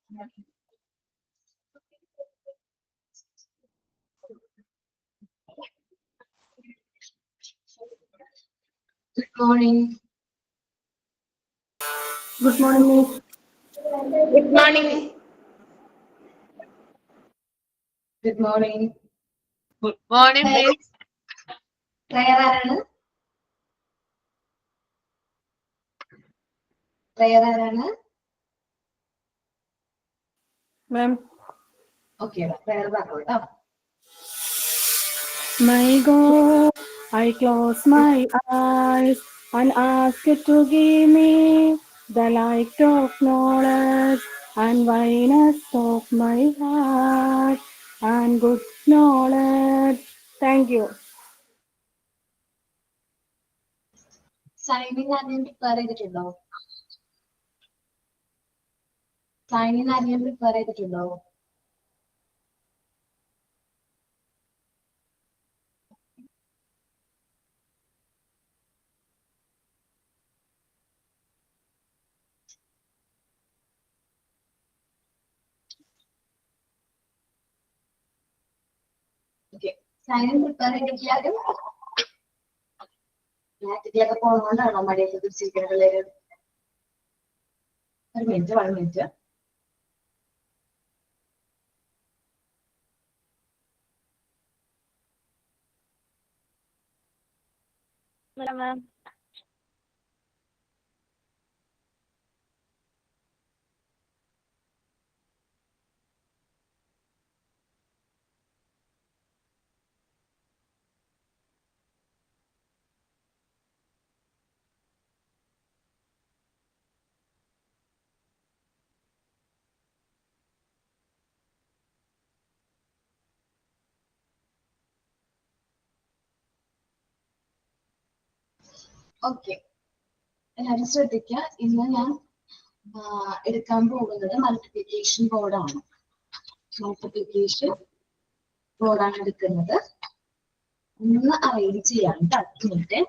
Good morning. Good morning, Miss. Good morning. Good morning. Good morning, Miss. Prayer ആരാണ്? Prayer ആരാണ്? Ma'am. Okay, prayer പറഞ്ഞോട്ടോ. My God, I close my eyes and ask you to give me the light of knowledge and brightness of my heart and good knowledge. Thank you. Signing ആരെയും prepare ചെയ്തിട്ടുണ്ടോ? Signing ആരെയും prepare ചെയ്തിട്ടുണ്ടോ? Okay, signing prepare ചെയ്തിട്ടില്ലാരും നാട്ടിലൊക്കെ പോകുന്നതുകൊണ്ടാണോ മടിയൊക്കെ തിരിച്ചിരിക്കുന്ന പിള്ളേര്? ഒരു minute, 1 minute. Ma'am. Okay, എല്ലാവരും ശ്രദ്ധിക്കുക. ഇന്ന് ഞാൻ എടുക്കാൻ പോകുന്നത് മൾട്ടിപ്ലിക്കേഷൻ ബോർഡാണ്. മൾട്ടിപ്ലിക്കേഷൻ ബോർഡാണ് എടുക്കുന്നത്. ഒന്ന് അറേഞ്ച് ചെയ്യാം. 10 മിനിറ്റ്.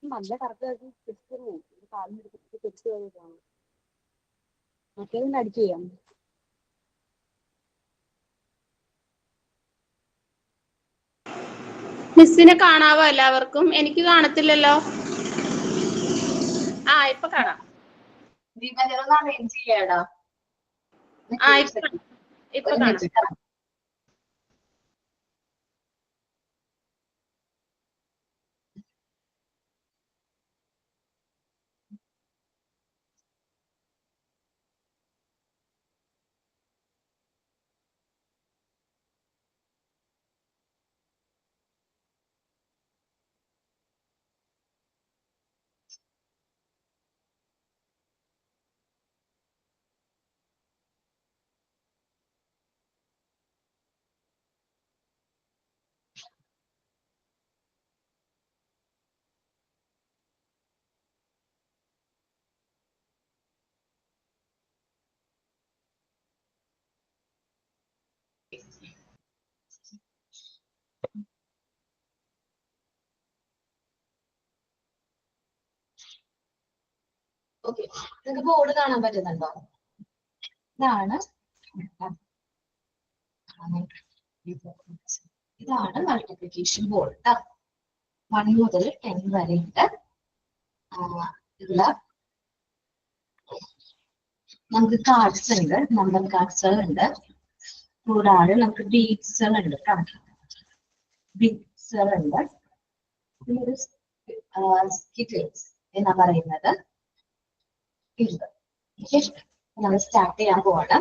നല്ല കറക്റ്റ് മറ്റേതിന് അടിച്ചു ചെയ്യാം. മിസ്സിനെ കാണാവോ എല്ലാവർക്കും? എനിക്ക് കാണത്തില്ലല്ലോ. ഇപ്പൊ കാണാം. ദീപനൊന്ന് അറേഞ്ച് ചെയ്യാടാ. ഇപ്പൊ കാണാം. ഓക്കെ, നിങ്ങൾക്ക് ബോർഡ് കാണാൻ പറ്റുന്നുണ്ടോ? ഇതാണ് മൾട്ടിപ്ലിക്കേഷൻ ബോർഡ്. 1 മുതൽ 10 വരെയുണ്ട്. ഉള്ള നമുക്ക് കാർഡ്സ് ഉണ്ട്, നമ്പർ കാർഡ്സുകൾ ഉണ്ട്. കൂടാതെ നമുക്ക് ബീഡ്സുകൾ ഉണ്ട്. ബീഡ്സുകൾ ഉണ്ട്. സ്കിറ്റിൽസ് എന്നാ പറയുന്നത്. 20. ഓക്കെ, നമ്മൾ സ്റ്റാർട്ട് ചെയ്യാൻ പോവാണ്.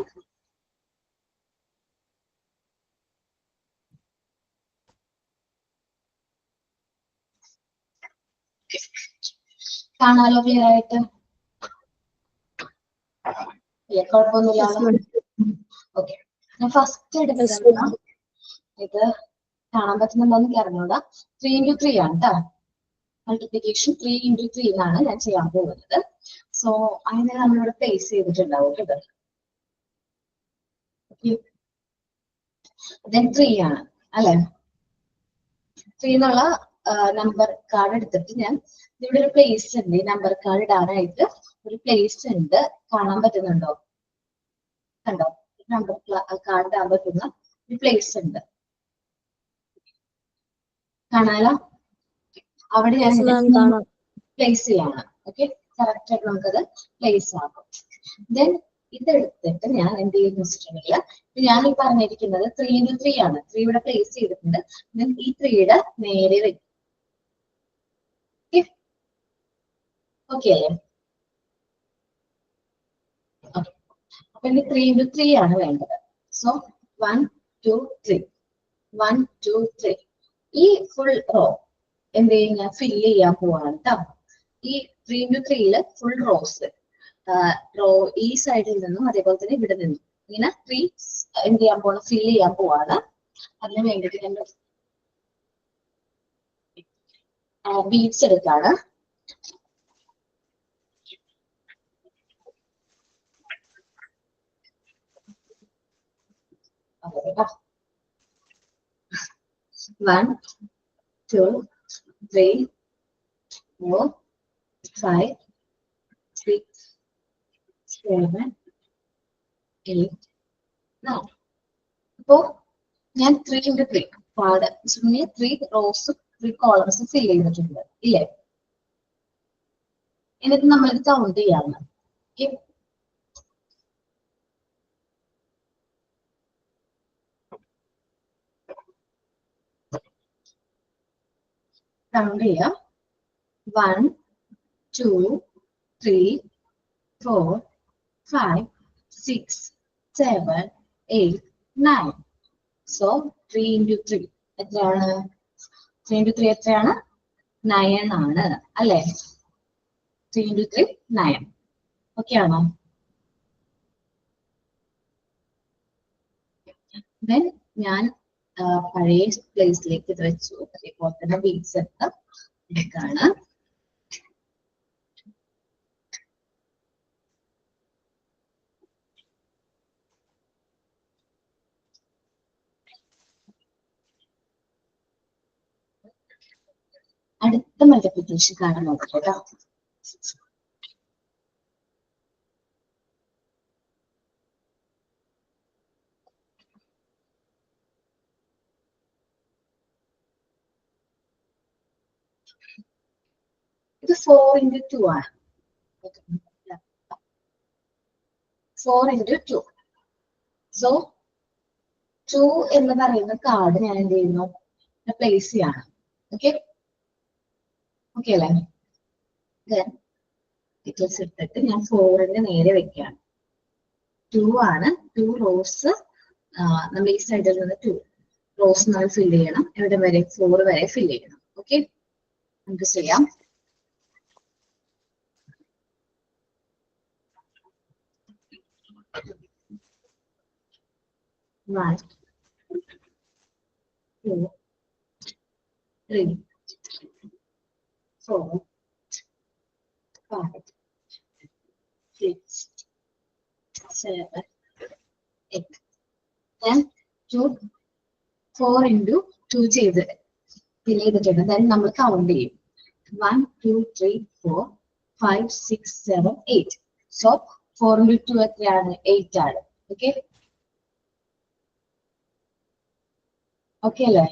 കാണാലോ ക്ലിയർ ആയിട്ട്? കുഴപ്പമൊന്നുമില്ലാലോ? ഓക്കെ, ഞാൻ ഫസ്റ്റ് എടുക്കുന്നത് ഇത് കാണാൻ പറ്റുന്നുണ്ടോന്ന് അറിഞ്ഞൂടാ. 3 into 3 ആണ് കേട്ടോ. മൾട്ടിപ്ലിക്കേഷൻ 3 into 3 എന്നാണ് ഞാൻ ചെയ്യാൻ പോകുന്നത്. സോ അതിനെ നമ്മളിവിടെ പ്ലേസ് ചെയ്തിട്ടുണ്ടാവും കേട്ടോ. ദെൻ 3 ആണ് അല്ലെ? 3 എന്നുള്ള നമ്പർ കാർഡ് എടുത്തിട്ട് ഞാൻ ഇവിടെ ഒരു പ്ലേസ് ഉണ്ട്. ഈ നമ്പർ കാർഡ് ഇടാനായിട്ട് ഒരു പ്ലേസ് ഉണ്ട്. കാണാൻ പറ്റുന്നുണ്ടോ? കണ്ടോ? നമ്പർ കാർഡ് ഇടാൻ പറ്റുന്ന ഒരു പ്ലേസ് ഉണ്ട്. കാണാലോ? അവിടെ ഞാൻ പ്ലേസ് ചെയ്യാണ്. ഓക്കെ, കറക്റ്റ് ആയിട്ട് നമുക്കത് പ്ലേസ് ആക്കും. ദെൻ ഇതെടുത്തിട്ട് ഞാൻ എന്ത് ചെയ്യുന്ന വെച്ചിട്ടുണ്ടെങ്കിൽ ഞാൻ ഈ പറഞ്ഞിരിക്കുന്നത് 3 into 3 ആണ്. 3 ഇവിടെ പ്ലേസ് ചെയ്തിട്ടുണ്ട്. ദെൻ ഈ 3യുടെ നേരെ വെക്കും. ഓക്കെ അല്ലേ? അപ്പൊ ഇനി 3 into 3 ആണ് വേണ്ടത്. സോ 1 2 3 1 2 3 ഈ ഫുൾ റോ എന്ത് ചെയ്യും, ഞാൻ ഫില്ല് ചെയ്യാൻ പോവാണ് കേട്ടോ. ഈ 3 into 3 ഫുൾ റോസ് റോ ഈ സൈഡിൽ നിന്നും അതേപോലെ തന്നെ ഇവിടെ നിന്നും ഇങ്ങനെ 3 എന്ത് ചെയ്യാൻ പോവാണ്, ഫില്ല് ചെയ്യാൻ പോവാണ്. അതിന് വേണ്ടിയിട്ട് ഞാൻ ബീഡ്സ് എടുക്കാണ്. കേട്ടോ, 1 2 3 4 5 6 7 8 9. അപ്പോ ഞാൻ 3 into 3 പാട് 3 റോസ് 3 കോളംസ് ഫിൽ ചെയ്തിട്ടുണ്ട് ഇല്ലേ? എന്നിട്ട് നമ്മളിത് കൗണ്ട് ചെയ്യാണ്. കൗണ്ട് ചെയ്യാം. 1 2 3 4 5 6 7 8 9. സോ 3 into 3 എത്രയാണ്? 3 into 3 എത്രയാണ്? 9 ആണ് അല്ലെ? 3 into 3 9. ഓക്കെ ആണോ? ദെൻ ഞാൻ പഴയ പ്ലേസിലേക്ക് ഇത് വെച്ചു. അതേപോലെ തന്നെ ബീഡ്സ് എടുക്കാണ്. അടുത്ത മൾട്ടിപ്ലിക്കേഷൻ കാണാൻ നോക്കാം കേട്ടോ. ഇത് 4 into 2 ആണ്. 4 into 2. സോ 2 എന്ന് പറയുന്ന കാർഡ് ഞാൻ എന്ത് ചെയ്യുന്നു, പ്ലേസ് ചെയ്യാണ്. ഓക്കെ ഓക്കെ അല്ലേ? ഡീറ്റെയിൽസ് എടുത്തിട്ട് ഞാൻ 4ന്റെ നേരെ വെക്കുകയാണ്. 2 ആണ്. 2 റോസ് നമ്മൾ ഈ സൈഡിൽ നിന്ന് 2 റോസ് നമ്മൾ ഫില്ല് ചെയ്യണം. എവിടെ വരെ? 4 വരെ ഫില്ല് ചെയ്യണം. ഓക്കെ, നമുക്ക് ചെയ്യാം. One, 2, 3, 4, 5, 6, 7, 8. ഞാൻ 2 4 into 2 ചെയ്ത് ഫിൽ ചെയ്തിട്ടുണ്ട്. ദെൻ നമ്മൾ കൗണ്ട് ചെയ്യും. 1 2 3 4 5 6 7 8. സോ 4 into 2 എത്രയാണ്? 8 ആണ്. ഓക്കെ ഓക്കെ അല്ലേ?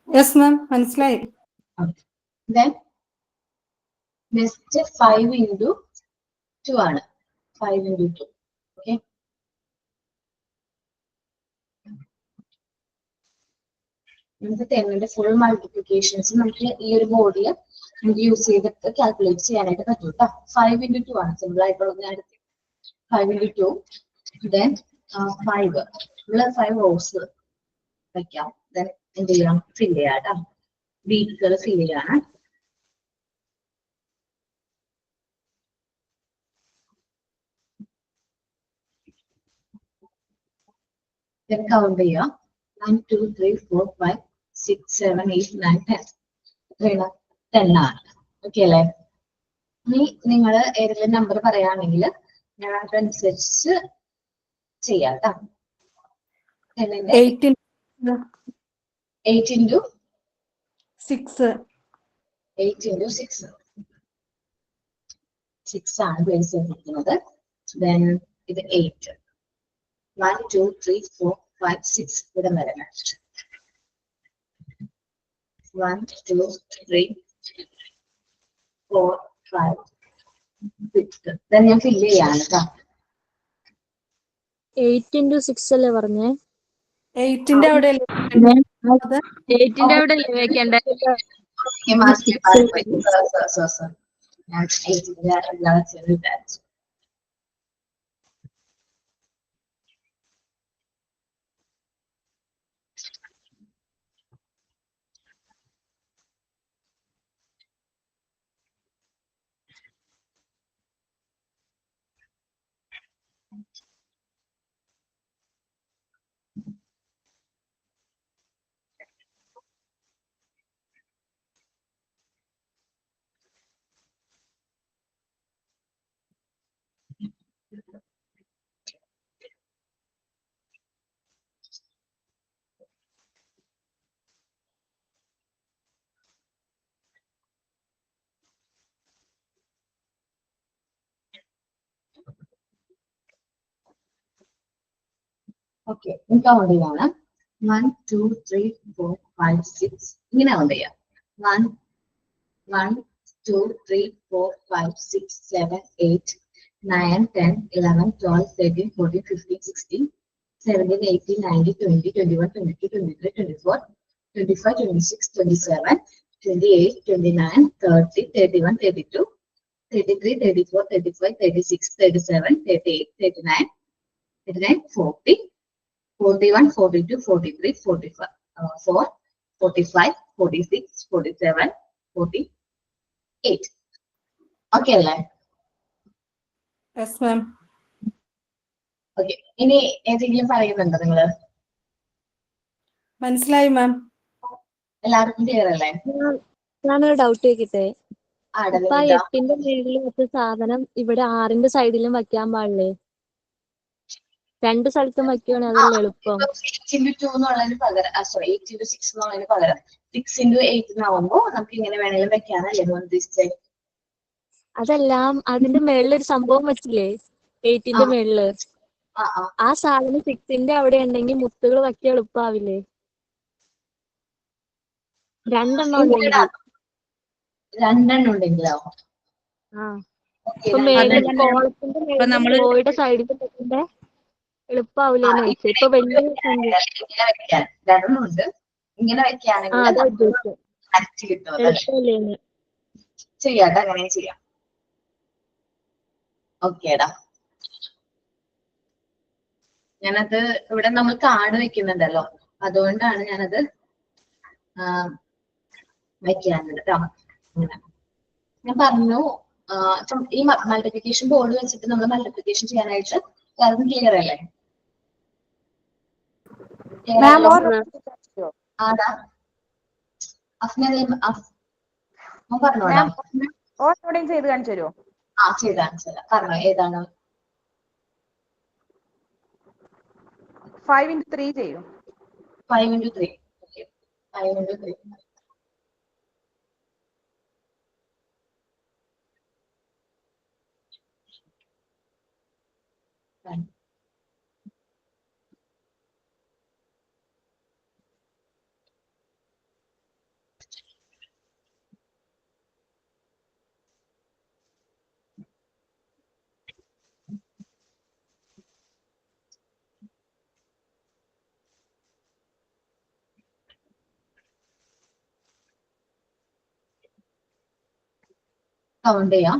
യെസ് മാം, മനസ്സിലായി. ദെൻ നെക്സ്റ്റ് 5 into 2 ആണ്. 5 into 2. ഓക്കെ, നമുക്ക് 10ന്റെ ഫുൾ മൾട്ടിപ്ലിക്കേഷൻസ് നമുക്ക് ഈ ഒരു ബോർഡിൽ നമുക്ക് യൂസ് ചെയ്തിട്ട് കാൽക്കുലേറ്റ് ചെയ്യാനായിട്ട് പറ്റും കേട്ടോ. 5 into 2 ആണ് സിമ്പിൾ ആയിട്ടുള്ളത്. ഞാൻ എടുത്തു 5 into 2 then 5 നമ്മള് 5 റോസ് വെക്കാം. then എന്ത് ചെയ്യാം, ഫില്ല് ചെയ്യാം കേട്ടോ. ബീറ്റുകൾ ഫില്ല് ചെയ്യാണ്. then കൗണ്ട് ചെയ്യാം. 1 2 3 4 5 6 7 8 9 10 എത്രയാണ്? 10 ആണ്. ഓക്കെ അല്ലേ? ഇനി നിങ്ങൾ ഏതെങ്കിലും നമ്പർ പറയുകയാണെങ്കിൽ ഞാൻ അതനുസരിച്ച് ചെയ്യാം കേട്ടോ. 8 8 into 6. 8 into 6. 6 ആണ് പ്ലേസ് ചെയ്തിരിക്കുന്നത്. then ഇത് 8. 1 2 3 4 5 6 ഇവിടെ വരണം. 1 2 3 4 5 6. then ഞാൻ ഫില്ല് ചെയ്യാണ് കേട്ടോ. 8 into 6 അല്ലേ പറഞ്ഞേ? 8ന്റെ അവിടെ 8ന്റെ അവിടെ അല്ലേ വെക്കണ്ടേ? ഞാൻ 8ന്റെ എല്ലാം വെച്ചത് വിചാരിച്ചു. ഓക്കെ, കൗണ്ട് ചെയ്യാണ്. 1 2 3 4 5 6 ഇങ്ങനെ കൗണ്ട് ചെയ്യാം. 1 1 2 3 4 5 6 7 8 9 10 11 12 13 14 15 16 17 18 19 20 21 22 23 24 25 26 27 28 29 30 31 32 33 34 35 36 37 38 39 40 41 42 43 45 4 45 46 47 48. ഓക്കെ അല്ലേ? Yes ma'am. ഓക്കെ, ഇനി ഏതെങ്കിലും പറയുന്നുണ്ടോ നിങ്ങള്? മനസ്സിലായി മാം. എല്ലാവർക്കും ക്ലിയർ അല്ലേ? ഞാനൊരു ഡൗട്ട് ചോദിക്കട്ടെ. ആടെ ഇപ്പൊ 8ന്റെ മേളിൽ വെച്ച സാധനം ഇവിടെ 6ന്റെ സൈഡിലും വെക്കാൻ പാടില്ലേ? രണ്ട് സ്ഥലത്തും വയ്ക്കുവാണെങ്കിൽ അതല്ലേ എളുപ്പം. 8 into 2 എന്നുള്ളതിന് പകരം 8 into 6 എന്നുള്ളതിന് പകരം 6 into 8 എന്നാവുമ്പോ നമുക്ക് ഇങ്ങനെ വേണമെങ്കിലും വെക്കാനല്ലേ ഉദ്ദേശിച്ചത്? അതെല്ലാം അതിന്റെ മേളിൽ ഒരു സംഭവം വെച്ചില്ലേ 8ന്റെ മേളില്, ആ സാധനം 6ന്റെ അവിടെ ഉണ്ടെങ്കിൽ മുത്തുകൾ വയ്ക്കാൻ എളുപ്പാവില്ലേ? രണ്ടെണ്ണം ഉണ്ടെങ്കിൽ. രണ്ടെണ്ണം ഉണ്ടെങ്കിലോ? ഇപ്പൊ മേളിൽ കോളത്തിന്റെ മേളിൽ റോയുടെ സൈഡിൽ വെക്കുമ്പോ എളുപ്പാവില്ലേന്ന് ചോദിച്ചു. ഇപ്പൊ വലിയ രണ്ടെണ്ണം ഉണ്ട്, ഇങ്ങനെ വെക്കുകയാണെങ്കിൽ എളുപ്പമില്ലേന്ന് ചെയ്യാട്ടോ, അങ്ങനെ ചെയ്യാം. ഓക്കേടാ, ഞാനത് ഇവിടെ നമ്മൾ കാർഡ് വെക്കുന്നുണ്ടല്ലോ, അതുകൊണ്ടാണ് ഞാനത് വെക്കാനുണ്ട് കേട്ടോ. ഞാൻ പറഞ്ഞു ഈ മൾട്ടിപ്ലിക്കേഷൻ ബോർഡ് വെച്ചിട്ട് നമ്മൾ മൾട്ടിപ്ലിക്കേഷൻ ചെയ്യാനായിട്ട് കാരണം ക്ലിയർ അല്ലേ? ആടാ പറഞ്ഞോടാ. ചെയ്ത് കാണിച്ചു തരുമോ? ചെയ്ത് കാണിച്ചു തരാം. പറഞ്ഞോ, ഏതാണ്? 5 into 3 ചെയ്യും. 5 into 3. Okay. 5 into 3. Fine. Count ചെയ്യാം.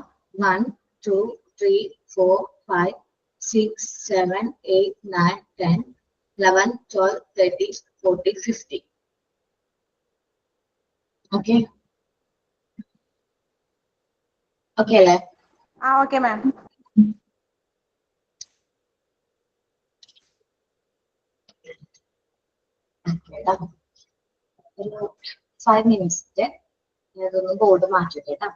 1 2 3 4 5 6 7 8 9 10 11 12 13 14 15. ഓക്കെ ഓക്കെ അല്ലേ? Okay ma'am. ഒരു 5 മിനിറ്റ്സ് ഇതൊന്ന് ബോർഡ് മാറ്റിട്ട് കേട്ടോ.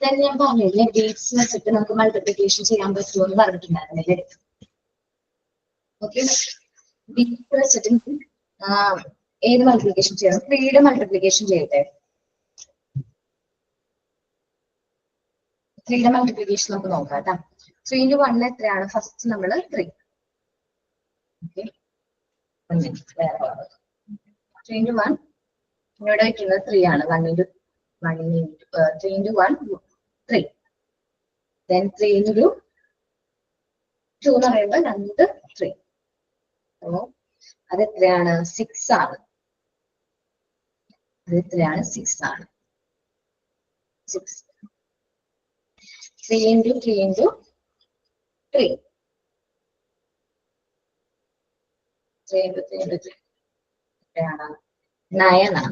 ഇതന്നെ ഞാൻ പറഞ്ഞില്ലേ, ബീറ്റ്സ് വെച്ചിട്ട് നമുക്ക് മൾട്ടിപ്ലിക്കേഷൻ ചെയ്യാൻ പറ്റുമോ എന്ന് പറഞ്ഞിട്ടുണ്ടായിരുന്നില്ലേ? ഓക്കെ, ബീറ്റ്സ് വെച്ചിട്ട് ഏത് മൾട്ടിപ്ലിക്കേഷൻ ചെയ്യണം? 3യുടെ മൾട്ടിപ്ലിക്കേഷൻ ചെയ്യട്ടെ. 3യുടെ മൾട്ടിപ്ലിക്കേഷൻ നമുക്ക് നോക്കാം കേട്ടോ. 3 into 1 എത്രയാണ്? ഫസ്റ്റ് നമ്മൾ 3. ഓക്കെ, 3 into 1 ഇവിടെ വയ്ക്കുന്നത് 3 ആണ്. 3 into 1 3. Then 3 into 2 എന്ന് പറയുമ്പോൾ 2 3. അപ്പോ അത് എത്രയാണ്? 6 ആണ്. അത് എത്രയാണ്? 6 ആണ്. 6. 3 into 3 into 3. 3 into 3 into 3 എത്രയാണ്? 9 ആണ്.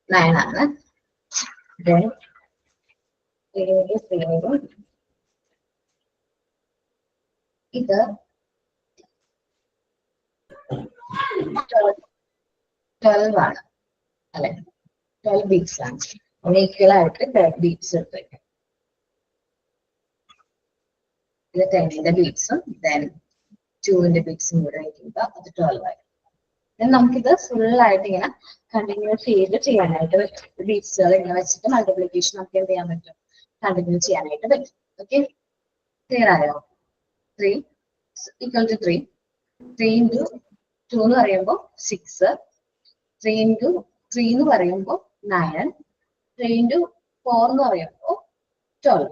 9 ആണ്. Then 3 into 3 into ഇത് 12 ആണ് അല്ലെ? 12 ബീറ്റ്സ് ആണ്. ഈക്വൽ ആയിട്ട് 12 ബീറ്റ്സ് എടുത്തേക്കാം. ഇത് 10ന്റെ ബീറ്റ്സും then 2ന്റെ ബീറ്റ്സും കൂടെ വയ്ക്കുമ്പോൾ അത് 12 ആയി. നമുക്കിത് ഫുൾ ആയിട്ട് ഇങ്ങനെ കണ്ടിന്യൂസ് ചെയ്യാനായിട്ട് പറ്റും. ബീറ്റ്സുകൾ ഇങ്ങനെ വെച്ചിട്ട് മൾട്ടിപ്ലിക്കേഷൻ നമുക്ക് എന്ത് ചെയ്യാൻ പറ്റും? കണ്ടിന്യൂ ചെയ്യാനായിട്ട് പറ്റും. ഓക്കെ, ക്ലിയർ ആയോ? 3 equal to 3. 3 into 2 എന്ന് പറയുമ്പോൾ 6. 3 into 3 എന്ന് പറയുമ്പോൾ 9. 3 into 4 എന്ന് പറയുമ്പോൾ 12.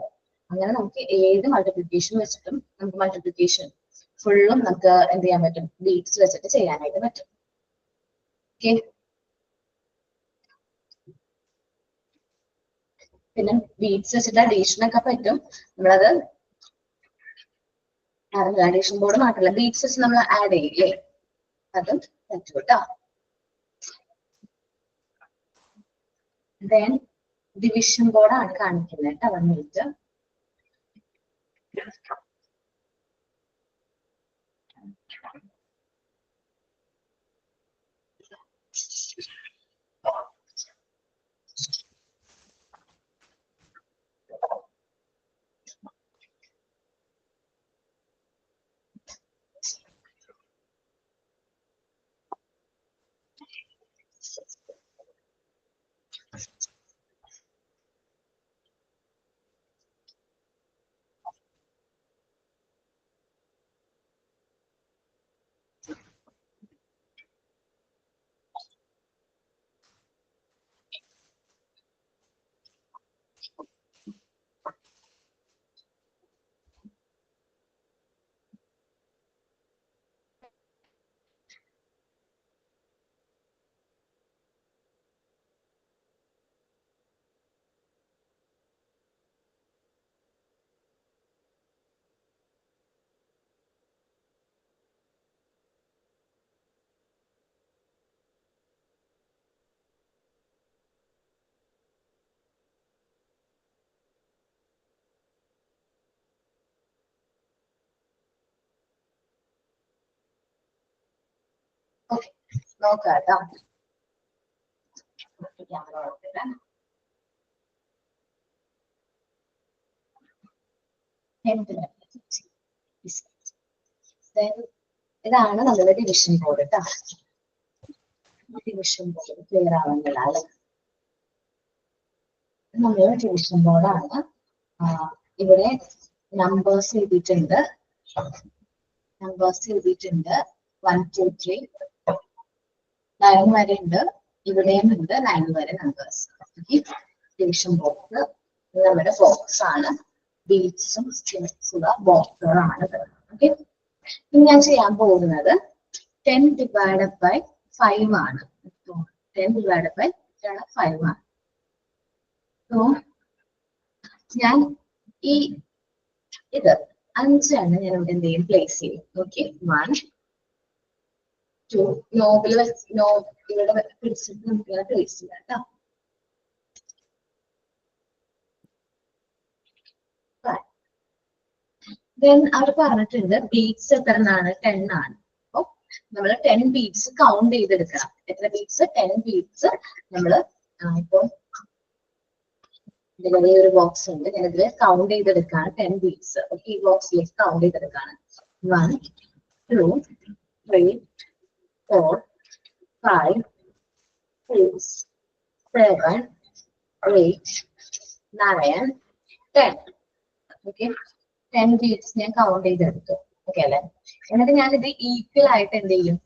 അങ്ങനെ നമുക്ക് ഏത് മൾട്ടിപ്ലിക്കേഷൻ വെച്ചിട്ടും നമുക്ക് മൾട്ടിപ്ലിക്കേഷൻ ഫുള്ളും നമുക്ക് എന്ത് ചെയ്യാൻ പറ്റും? ബീറ്റ്സ് വെച്ചിട്ട് ചെയ്യാനായിട്ട് പറ്റും. ഓക്കെ, പിന്നെ ബീറ്റ്സ് വെച്ചിട്ട് അഡീഷൻ ഒക്കെ പറ്റും. നമ്മളത് അഡീഷൻ ബോർഡ് മാത്രമല്ല, ബീറ്റ്സ് വെച്ച് നമ്മൾ ആഡ് ചെയ്യില്ലേ, അതും പറ്റും കേട്ടോ. ദെൻ ഡിവിഷൻ ബോർഡാണ് കാണിക്കുന്നത് കേട്ടോ. 1 മിനിറ്റ്. ഓക്കെ, നോക്കാം കേട്ടോ. ക്യാമറ ഓർത്തിടാം. ഇതാണ് നമ്മുടെ ഡിവിഷൻ ബോർഡ് കേട്ടോ. ഡിവിഷൻ ബോർഡ് ക്ലിയർ ആവുന്നില്ല അല്ലെ? നമ്മുടെ ഡിവിഷൻ ബോർഡാണ്. ഇവിടെ നമ്പേഴ്സ് എഴുതിയിട്ടുണ്ട്. 1, 2, 3 9 വരെ ഉണ്ട്. ഇവിടെയും ഉണ്ട് 9 വരെ നമ്പേഴ്സ്. ഡിവിഷൻ ബോക്സ് നമ്മുടെ ബോക്സ് ആണ്. ബീറ്റ്സും സ്ട്രിങ്സുള്ള ബോക്സർ ആണ്. ഓക്കെ, ഇനി ഞാൻ ചെയ്യാൻ പോകുന്നത് 10 ഡിവൈഡഡ് ബൈ 5 ആണ്. 10 ഡിവൈഡഡ് ബൈ 5 ആണ്. സോ ഞാൻ ഈ ഇത് 5 ആണ് ഞാൻ ഇവിടെ എന്ത് ചെയ്യും, പ്ലേസ് ചെയ്യും. ഓക്കെ, 1, 2 ഇവിടെ പിടിച്ചിട്ട് നമുക്ക് പ്ലേസ് ചെയ്യാം കേട്ടോ. ദെൻ അവർ പറഞ്ഞിട്ടുണ്ട് ബീറ്റ്സ് എത്ര ആണ്, 10 ആണ്. അപ്പൊ നമ്മൾ 10 ബീറ്റ്സ് കൗണ്ട് ചെയ്തെടുക്കണം. എത്ര ബീറ്റ്സ്? 10 ബീറ്റ്സ് നമ്മൾ ഇപ്പൊ ഇതിലെ ഒരു ബോക്സ് ഉണ്ട്, ഞാൻ ഇതിൽ കൗണ്ട് ചെയ്തെടുക്കാണ് 10 ബീറ്റ്സ്. ഓക്കെ, ഈ ബോക്സിലേക്ക് കൗണ്ട് ചെയ്തെടുക്കാണ്. 1, 2, 3, 4, 5, 6, 7, 8, 9, 10. ഓക്കെ, 10 ബീറ്റ്സ് ഞാൻ കൗണ്ട് ചെയ്തെടുത്തു. ഓക്കെ അല്ലെ? എന്നിട്ട് ഞാനിത് ഈക്വൽ ആയിട്ട് എന്ത് ചെയ്യും,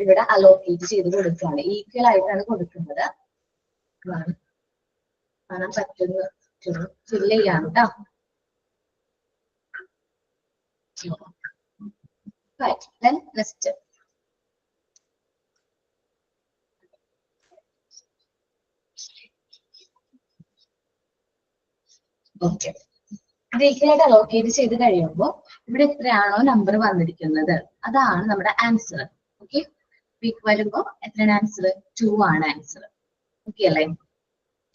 ഇവിടെ അലോക്കേറ്റ് ചെയ്ത് കൊടുക്കുകയാണ്. ഈക്വൽ ആയിട്ടാണ് കൊടുക്കുന്നത്. കാണാൻ പറ്റുന്ന ഫില്ല് ചെയ്യാം കേട്ടോ. നെക്സ്റ്റ് ഓക്കെ, ഇത് ഈക്വലായിട്ട് അലോക്കേറ്റ് ചെയ്ത് കഴിയുമ്പോൾ ഇവിടെ എത്രയാണോ നമ്പർ വന്നിരിക്കുന്നത് അതാണ് നമ്മുടെ ആൻസർ. ഓക്കെ, വീക്ക് വരുമ്പോ എത്രയാണ് ആൻസർ? 2 ആണ് ആൻസർ. ഓക്കെ അല്ലേ?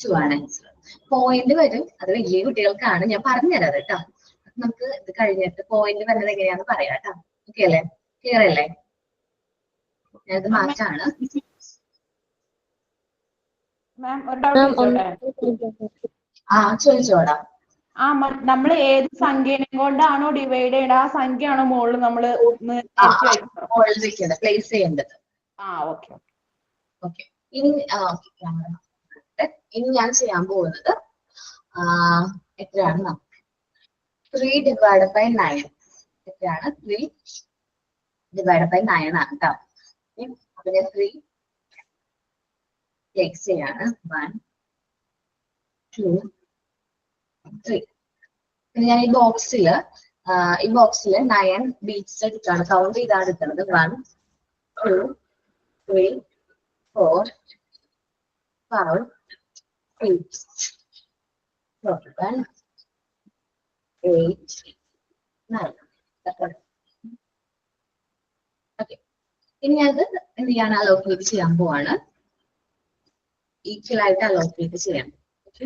2 ആണ് ആൻസർ. പോയിന്റ് വരും, അത് വലിയ കുട്ടികൾക്കാണ്, ഞാൻ പറഞ്ഞുതരാം കേട്ടോ. നമുക്ക് ഇത് കഴിഞ്ഞിട്ട് പോയിന്റ് വരുന്നത് എങ്ങനെയാന്ന് പറയാം കേട്ടോ. ഓക്കെ അല്ലേ? ക്ലിയർ അല്ലേ? ഞാനത് മാറ്റാണ്. മാം ഒരു ഡൗട്ട് ചോദിച്ചോടാ. നമ്മൾ ഏത് സംഖ്യനെ കൊണ്ടാണോ ഡിവൈഡ് ചെയ്യേണ്ടത് ആ സംഖ്യയാണോ മുകളിൽ നമ്മൾ പ്ലേസ് ചെയ്യേണ്ടത്? ഓക്കെ ഓക്കെ, ഇനി ഞാൻ ചെയ്യാൻ പോകുന്നത് എത്രയാണ്? 3 ഡിവൈഡ് ബൈ 9. എത്രയാണ്? 3 ഡിവൈഡ് ബൈ 9 ആണ് കേട്ടോ. അപ്പൊ ഞാൻ 3 പ്ലേസ് ചെയ്യാണ്. 1, 2, 3. പിന്നെ ഞാൻ ഈ ബോക്സിൽ 9 ബീറ്റ്സ് എടുത്താണ് കൗണ്ട് ചെയ്താണ് എടുക്കുന്നത്. 1, 2, 3, 4, 5, 6, 7, 8, 9. ഓക്കെ, ഇനി അത് എന്ത് ചെയ്യാണ്? അലോക്കേറ്റ് ചെയ്യാൻ പോവാണ്. ഈക്വൽ ആയിട്ട് അലോക്കേറ്റ് ചെയ്യാം. ഓക്കെ,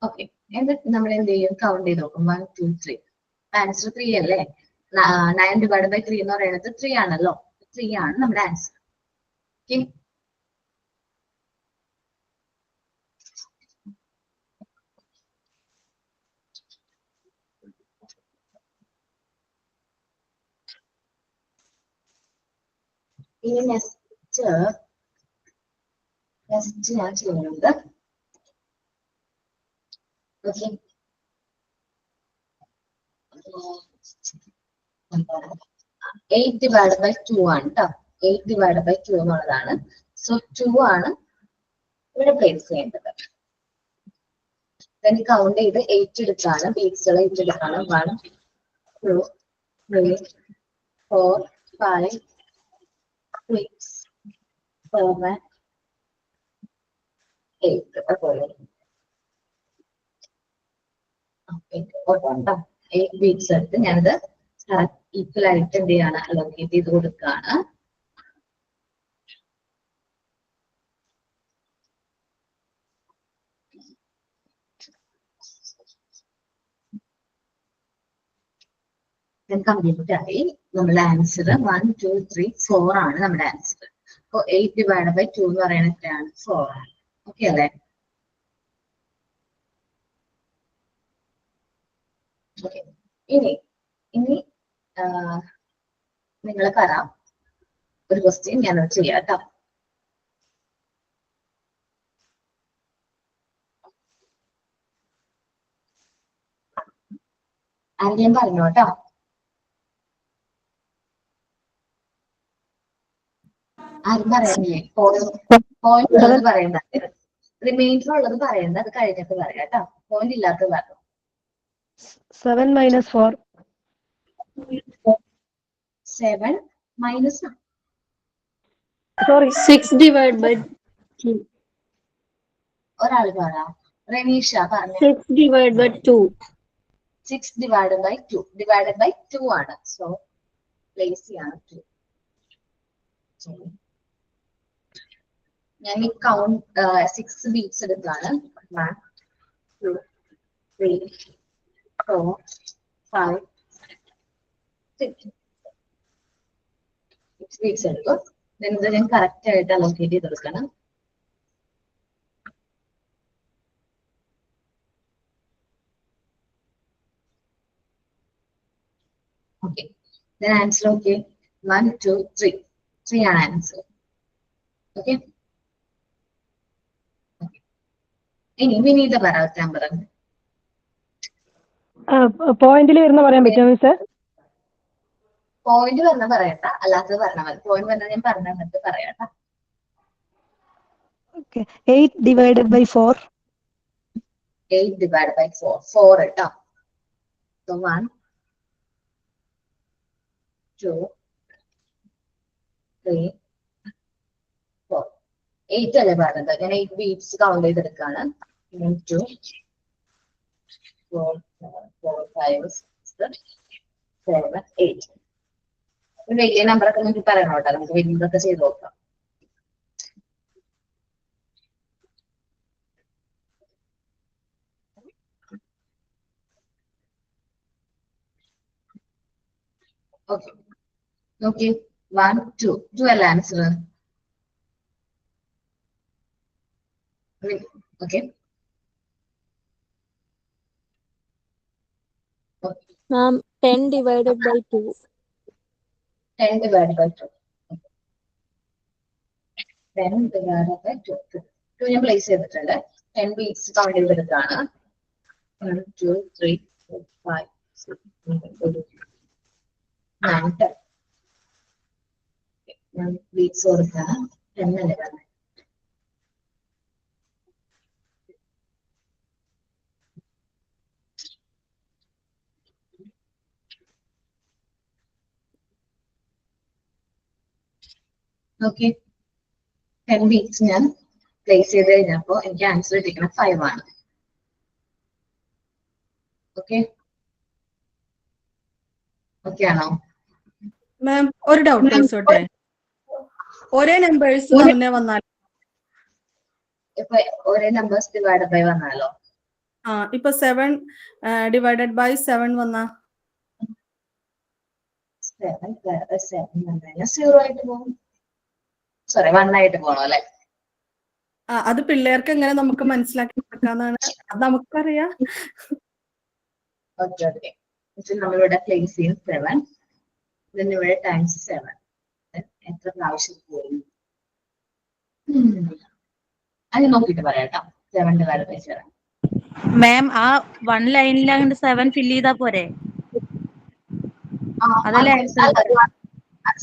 ഓക്കെ, എന്നിട്ട് നമ്മൾ എന്ത് ചെയ്യും? കൗണ്ട് ചെയ്ത് നോക്കും. 1, 2, 3. ആൻസർ 3 അല്ലേ? 9 ഡിവൈഡ് ബൈ 3 എന്ന് പറയുന്നത് 3 ആണല്ലോ. 3 ആണ് നമ്മുടെ ആൻസർ. ഓക്കെ, ഇനി നെക്സ്റ്റ് ഞാൻ ചെയ്യുന്നത് ഓക്കെ 8 ഡിവൈഡ് ബൈ 2 ആണ് കേട്ടോ. 8 ഡിവൈഡ് ബൈ 2 എന്നുള്ളതാണ്. സോ 2 ആണ് ഇവിടെ പ്ലേസ് ചെയ്യേണ്ടത്. കൗണ്ട് ചെയ്ത് 8 എടുത്താണ്, ബീറ്റ്സുകൾ 8 എടുത്താണ്. 1, 2, 3, 4, 5, 6, 7, 8. അതുപോലെ 8 ബീറ്റ്സ് എടുത്ത് ഞാനത് ഈക്വൽ ആയിട്ട് എന്ത് ചെയ്യാണ്? അലോക്കേറ്റ് ചെയ്ത് കൊടുക്കുകയാണ്. കംപ്ലീറ്റ് ആയി. നമ്മുടെ ആൻസർ 1, 2, 3, 4 ആണ് നമ്മുടെ ആൻസർ. അപ്പൊ 8 ഡിവൈഡ് ബൈ 2 എന്ന് പറയുന്നത് എത്രയാണ്? 4 ആണ്. ഓക്കെ അല്ലേ? ഓക്കെ. ഇനി നിങ്ങൾ പറ, ഒരു ക്വസ്റ്റ്യൻ ഞാനത് ചെയ്യാം കേട്ടോ. ആരെങ്കിലും പറഞ്ഞു കേട്ടോ. ആരും പറയാനില്ലേ? പോയിന്റ് ഉള്ളത് പറയണ്ട, റിമൈൻഡർ ഉള്ളത് പറയണ്ട, അത് കഴിഞ്ഞിട്ട് പറയാം കേട്ടോ. പോയിന്റ് ഇല്ലാത്തത് പറഞ്ഞു. 7 minus 4. 7 minus Sorry. 6 divided by 2. ഒരാൾ പറ. റനീഷ പറഞ്ഞു. 6 divided by 2. 6 divide by 2. Divide by 2 ആണ്. സോ പ്ലേസ് ചെയ്യാണ് 2. ഞാൻ ഈ കൗണ്ട് 6 ബീറ്റ്സ് എടുത്താണ്. 1, 2, 3, 4, 5, 6 ബീറ്റ്സ് എടുക്കും. ഇത് ഞാൻ കറക്റ്റ് ആയിട്ട് അലോക്കേറ്റ് ചെയ്തെടുക്കണം. Okay, answer okay. 1, 2, 3. 3 ആണ് ആൻസർ. ഓക്കെ, ഇനി വിനീത പറ നമ്പർ. പോയിന്റിൽ വരുന്ന പറയാൻ പറ്റുമോ മിസ്? പോയിന്റ് പറഞ്ഞ പറയണ്ട, അല്ലാത്തത് പറഞ്ഞാൽ മതി. പോയിന്റ് പറഞ്ഞാൽ ഞാൻ പറഞ്ഞ എന്നിട്ട് പറയണ്ട. Okay. 8 divided by 4. 8 divided by 4. 4 കേട്ടോ. So 1, 2, 3, 4. 8 അല്ലേ പറഞ്ഞത്? ഞാൻ 8 ബീറ്റ്സ് കൗണ്ട് ചെയ്തെടുക്കാണ്. 1, 2, 4, 5, 6, 7, 8. വലിയ നമ്പറൊക്കെ നമുക്ക് പറയണം കേട്ടോ. നമുക്ക് വലിയതൊക്കെ ചെയ്ത് നോക്കാം. ഓക്കെ, നോക്കി. 1, 2. 2 അല്ല answer. Okay, Ma'am, 10 divided by 2. 10 divided by 2. 10 divided by 2. 2 ഞാൻ പ്ലേസ് ചെയ്തിട്ടുണ്ട്. 10 ബീറ്റ്സ് കൗണ്ട് ചെയ്തെടുത്താണ്. 1, 2, 3, 4, 5, 6, 7, 9, 10. ഞാൻ ബീറ്റ്സ് കൊടുത്താണ്. 10 അല്ലേ പറഞ്ഞത്? ഓക്കെ, 10 ബീറ്റ്സ് ഞാൻ പ്ലേസ് ചെയ്ത് കഴിഞ്ഞപ്പോ എനിക്ക് ആൻസർ കിട്ടിക്കണം 5 ആണ്. ഓക്കെ, ഓക്കെ ആണോ? മാം ഒരു ഡൗട്ട് ചോദിച്ചോട്ടെ? ഒരേ നമ്പേഴ്സ് തന്നെ വന്നാൽ ഇപ്പൊ ഒരേ നമ്പേഴ്സ് ഡിവൈഡ് ബൈ വന്നാലോ? ഇപ്പൊ 7 ഡിവൈഡഡ് ബൈ 7 വന്നാ 7 0 ആയിട്ട് പോകും. സോറി, 1 ആയിട്ട് പോകണം അല്ലെ? അത് പിള്ളേർക്ക് എങ്ങനെ നമുക്ക് മനസ്സിലാക്കി കൊടുക്കാന്നാണ്. അത് നമുക്കറിയാം. Okay, okay. നമ്മളിവിടെ പ്ലേസ് ചെയ്യും 7. ഇവിടെ ടൈംസ് 7. എത്ര പ്രാവശ്യം പോയി അത് നോക്കിട്ട് പറയാം കേട്ടോ. 7 ഡിവൈഡ് ബൈ 7. മാം, ആ 1 ലൈനിൽ അങ്ങോട്ട് 7 ഫില്ല് ചെയ്താ പോരെ? അതല്ലേ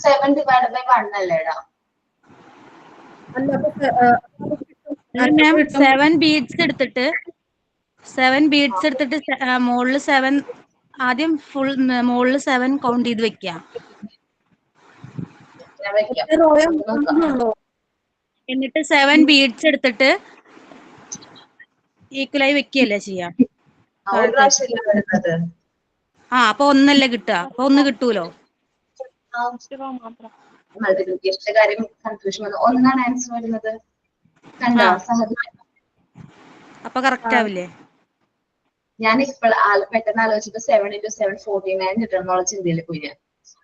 7 ഡിവൈഡ് ബൈ 1 അല്ലേടാ? മാം, 7 ബീഡ്സ് എടുത്തിട്ട് മുകളിൽ 7 ആദ്യം ഫുൾ മുകളിൽ 7 കൗണ്ട് ചെയ്ത് വെക്കാം. എന്നിട്ട് 7 ബീഡ്സ് എടുത്തിട്ട് ഈക്വലായി വെക്കുകയല്ലേ ചെയ്യാം. അപ്പൊ 1 അല്ലേ കിട്ടുക? അപ്പൊ 1 കിട്ടൂലോ. മൾട്ടിപ്ലിക്കേഷന്റെ കാര്യം കൺഫ്യൂഷൻ വന്നു. 1 ആണ് ആൻസർ വരുന്നത്. കണ്ടോ? അപ്പൊ കറക്റ്റ് ആവില്ലേ? ഞാൻ ഇപ്പോൾ പെട്ടെന്ന് ആലോചിച്ചപ്പോ 7 into 7 49 കിട്ടണമെന്നുള്ള ചിന്തയിൽ പോയി ഞാൻ.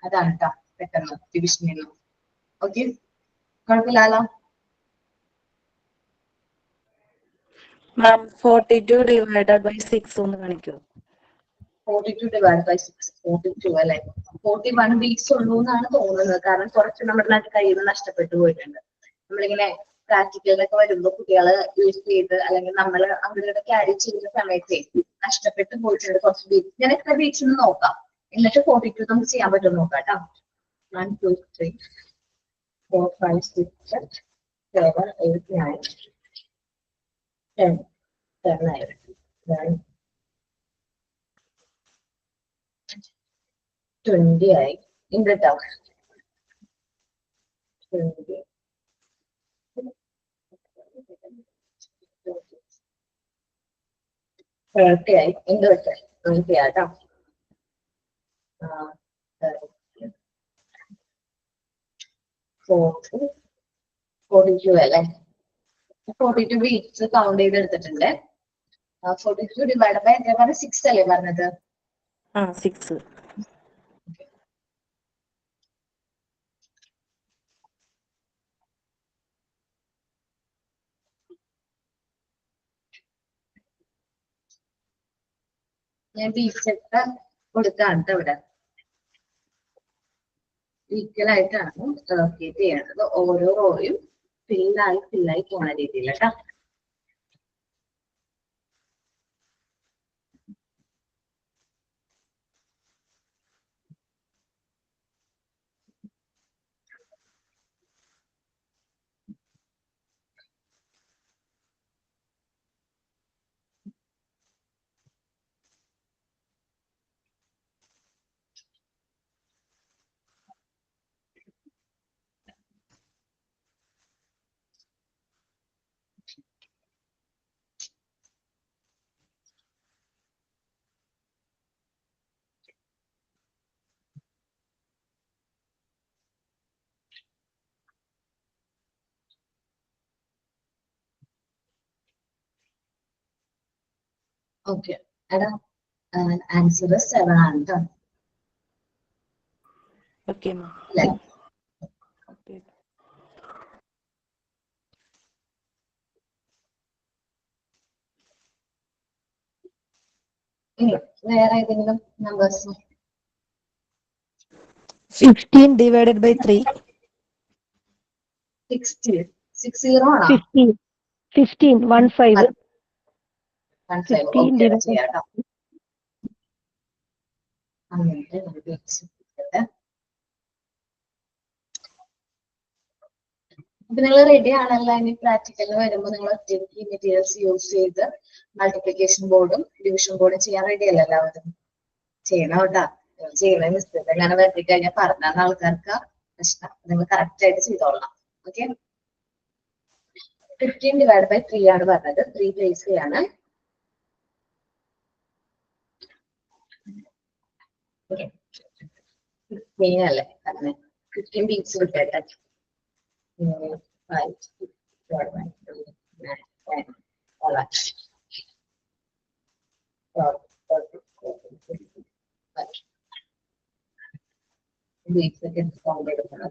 അതാണ് കേട്ടോ പെട്ടെന്ന് ഡിവിഷനിൽ നിന്ന്. ഓക്കെ, കുഴപ്പമില്ലല്ലോ. മാം 42 divided by 6 ഒന്ന് കാണിക്കോ? 42 divided by 6, 42 അല്ലെ. 41 ബീറ്റ്സ് ഉള്ളൂ എന്നാണ് തോന്നുന്നത്. കാരണം കുറച്ച് നമ്മുടെ കയ്യിൽ നിന്ന് നഷ്ടപ്പെട്ടു പോയിട്ടുണ്ട്. നമ്മളിങ്ങനെ പ്രാക്ടിക്കലിലൊക്കെ വരുമ്പോൾ കുട്ടികളെ യൂസ് ചെയ്ത് അല്ലെങ്കിൽ നമ്മൾ അവരുടെ ക്യാരി ചെയ്യുന്ന സമയത്ത് നഷ്ടപ്പെട്ടു പോയിട്ടുണ്ട് കുറച്ച് ബീറ്റ്സ്. ഞാൻ എത്ര ബീറ്റ്സ് എന്ന് നോക്കാം, എന്നിട്ട് 42 നമുക്ക് ചെയ്യാൻ പറ്റുമെന്ന് നോക്കാം കേട്ടോ. 1 2 3 4 5 6 7 8 9 10 11 12 20 ആയി. ഇണ്ട് കേട്ടോ 20 30 ആയി. എന്ത് വെച്ചേ 20 ആട്ടോ. 42 അല്ലേ. 42 ബീറ്റ്സ് കൗണ്ട് ചെയ്തെടുത്തിട്ടുണ്ട്. 42 ഡിവൈഡ് ബൈ എന്താ പറഞ്ഞ 6 അല്ലേ പറഞ്ഞത്? 6. ഞാൻ ബീറ്റ്സ് ഒക്കെ കൊടുത്താണ് ട്ടോ ഇവിടെ. ഈക്വൽ ആയിട്ടാണ് അലോക്കേറ്റ് ചെയ്യേണ്ടത്. ഓരോ റോയും ഫില്ലായി പോണ രീതിയിൽ കേട്ടോ. ഓക്കെ, എടാ ആൻസർ 7 ആണ് ട്ടോ. Okay ma'am. അല്ലേ? ഇനി വേറെ ഏതെങ്കിലും നമ്പേഴ്സ്? 15 divided by 3. 60 ആണോ? 15 15 1 5. 15 15 divided ചെയ്യാട്ടോ. അങ്ങനത്തെ ഒരു ബീറ്റ്സ്. അപ്പൊ നിങ്ങൾ റെഡി ആണല്ലോ. ഇനി പ്രാക്ടിക്കലിന് വരുമ്പോൾ നിങ്ങൾ ഒറ്റയ്ക്ക് മെറ്റീരിയൽസ് യൂസ് ചെയ്ത് മൾട്ടിപ്ലിക്കേഷൻ ബോർഡും ഡിവിഷൻ ബോർഡും ചെയ്യാൻ റെഡി അല്ല എല്ലാവരും? ചെയ്യണം കേട്ടാ. ചെയ്യുന്ന മിസ്റ്റേക്ക് അങ്ങനെ വരുത്തി കഴിഞ്ഞാൽ പറഞ്ഞ ആൾക്കാർക്ക് പ്രശ്നം. നിങ്ങൾ കറക്റ്റ് ആയിട്ട് ചെയ്തോളണം. ഓക്കെ, 15 divided by 3 ആണ് പറഞ്ഞത്. 3 പ്ലേസ് ചെയ്യാണ്. ഓക്കെ, 15 അല്ലേ പറഞ്ഞത്. 15 ബീറ്റ്സ് കിട്ടട്ടെ. 5 6 7 8 9 10 11 12 13 14 15 ബീറ്റ്സ് ഒക്കെ കൗണ്ട് എടുക്കണം.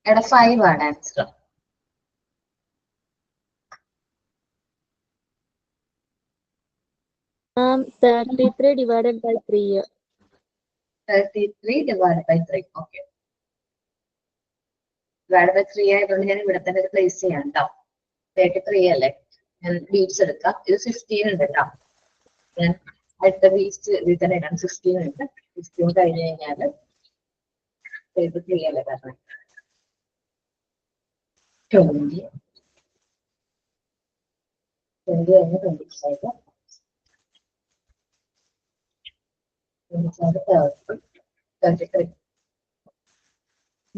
എടാ 5 ആണ് answer. Ma'am 33 divided by 3. 33 divided by 3. Okay, divide by 3 ആയതുകൊണ്ട് ഞാൻ ഇവിടെ തന്നെ പ്ലേസ് ചെയ്യാം കേട്ടോ. 33 അല്ലേ. ഞാൻ ബീറ്റ്സ് എടുക്കാം. ഇത് 15 ഉണ്ട് കേട്ടോ. ഞാൻ അടുത്ത ബീറ്റ്സ് ഇതിൽ തന്നെ ഇടാം. 15 ഉണ്ട്. 15 കഴിഞ്ഞ് കഴിഞ്ഞാൽ 33 അല്ലേ പറഞ്ഞത്. 20 കഴിഞ്ഞ് 25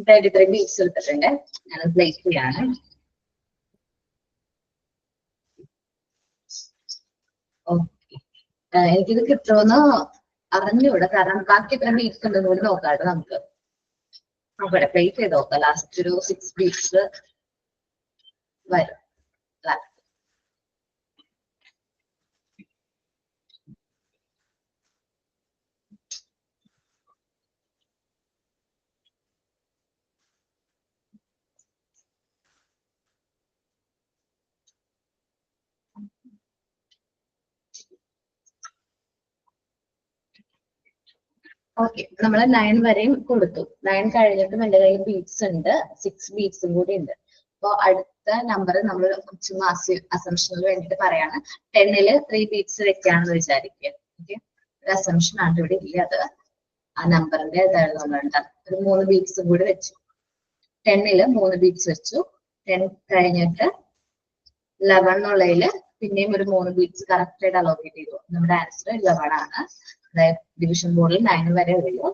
33 ബീറ്റ്സ് എടുത്തിട്ടുണ്ട്. ഞാൻ പ്ലേസ് ചെയ്യാണ്. എനിക്കിത് കിട്ടുമെന്ന് അറിഞ്ഞൂടെ, കാരണം ബാക്കി എത്ര ബീറ്റ്സ് ഉണ്ടെന്ന് കൂടി നോക്കാട്ടോ നമുക്ക്. അവിടെ പ്ലേ ചെയ്ത് നോക്കാം. ലാസ്റ്റ് ഒരു 6 ബീറ്റ്സ് വരും. ഓക്കെ, നമ്മൾ 9 വരെയും കൊടുത്തു. 9 കഴിഞ്ഞിട്ടും എന്റെ കയ്യിൽ ബീറ്റ്സ് ഉണ്ട്, 6 ബീറ്റ്സും കൂടി ഉണ്ട്. അപ്പൊ അടുത്ത നമ്പർ നമ്മൾ ചുമ്മാ അസംഷന് വേണ്ടിട്ട് പറയാണ്. 10ല് 3 ബീറ്റ്സ് വെക്കാണെന്ന് വിചാരിക്കുക. ഓക്കെ, ഒരു അസംഷൻ ആണ് ഇവിടെ ഇല്ല, അത് ആ നമ്പറിന്റെ ഇതായതുകൊണ്ടാണ്. ഒരു 3 ബീറ്റ്സും കൂടി വെച്ചു. 10ല് 3 ബീറ്റ്സ് വെച്ചു. 10 കഴിഞ്ഞിട്ട് 11 എന്നുള്ളതില് പിന്നെയും ഒരു 3 ബീറ്റ്സ് കറക്റ്റ് ആയിട്ട് അലോക്കേറ്റ് ചെയ്തു. നമ്മുടെ ആൻസർ 11 ആണ്. അതായത് ഡിവിഷൻ ബോർഡിൽ 9 വരെ ഉള്ളൂ.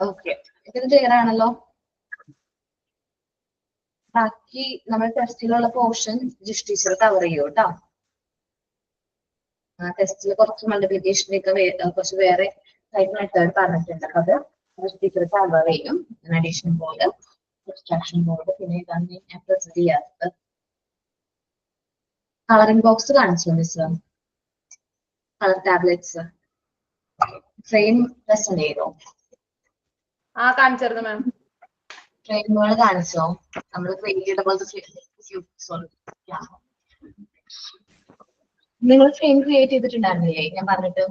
ഓക്കെ, ഇത് ക്ലിയർ ആണല്ലോ. ബാക്കി നമ്മുടെ ടെസ്റ്റിലുള്ള പോർഷൻ ജിഷ് ടീച്ചർ കവർ ചെയ്യും കേട്ടോ. ടെസ്റ്റിൽ കുറച്ച് മൾട്ടിപ്ലിക്കേഷൻ്റെ ഒക്കെ കുറച്ച് വേറെ ടൈപ്പ് മെത്തേഡ് പറഞ്ഞിട്ടുണ്ട്. അപ്പൊ അത് ജിഷ് ടീച്ചർ കവർ ചെയ്യും. അഡീഷൻ ബോർഡ്, സബ്സ്ട്രാക്ഷൻ ബോർഡ്, പിന്നെ ഇതാണ് ഞാൻ പ്രസന്റ് ചെയ്യാത്തത്. കളറിംഗ് ബോക്സ് കാണിച്ചു miss, colour tablets frame present ചെയ്തോ? കാണിച്ചിരുന്നു മാം. ഫ്രെയിമുകൾ കാണിച്ചോ? നമ്മൾ ക്രിയേറ്റ് ചെയ്ത പോലത്തെ നിങ്ങൾ ഫ്രെയിം ക്രിയേറ്റ് ചെയ്തിട്ടുണ്ടായിരുന്നില്ലേ ഞാൻ പറഞ്ഞിട്ട്?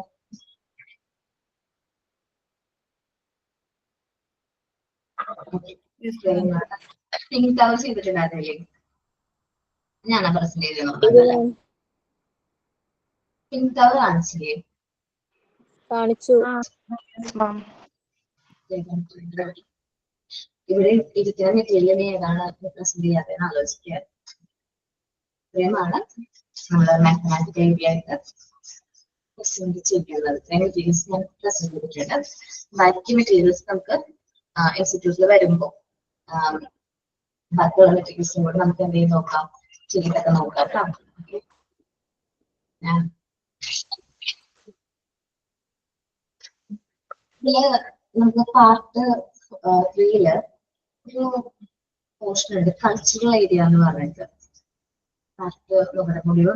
പിങ്ക് ടവർ ചെയ്തിട്ടുണ്ടായിരുന്നില്ലേ? ഞാനാ പ്രസന്റ് ചെയ്തത്. പിങ്ക് ടവർ കാണിച്ചില്ലേ? കാണിച്ചു. ഇവിടെ ഇരിക്കുന്ന മെറ്റീരിയൽ ഏതാണ് പ്രസന്റ് ചെയ്യാതെന്ന് ആലോചിക്കുക. ഇത്രയുമാണ് നമ്മള് മാത്തമാറ്റിക്കൽ ഏരിയ ആയിട്ട് പ്രസന്റ് ചെയ്യുന്നത്. ഇത്രയും മെറ്റീരിയൽസ് ഞാൻ പ്രസന്റ് ചെയ്തിട്ടുണ്ട്. ബാക്കി മെറ്റീരിയൽസ് നമുക്ക് ഇൻസ്റ്റിറ്റ്യൂട്ടിൽ വരുമ്പോ ബാക്കിയുള്ള മെറ്റീരിയൽസും കൂടെ നമുക്ക് എന്ത് ചെയ്ത് നോക്കാം, ചെയ്തൊക്കെ നോക്കാം കേട്ടോ. നമുക്ക് പാർട്ട് 3 ഒരു പോർഷൻ ഉണ്ട്, കൾച്ചറൽ ഏരിയ എന്ന് പറഞ്ഞിട്ട്. പാർട്ട് മൊഡ്യൂൾ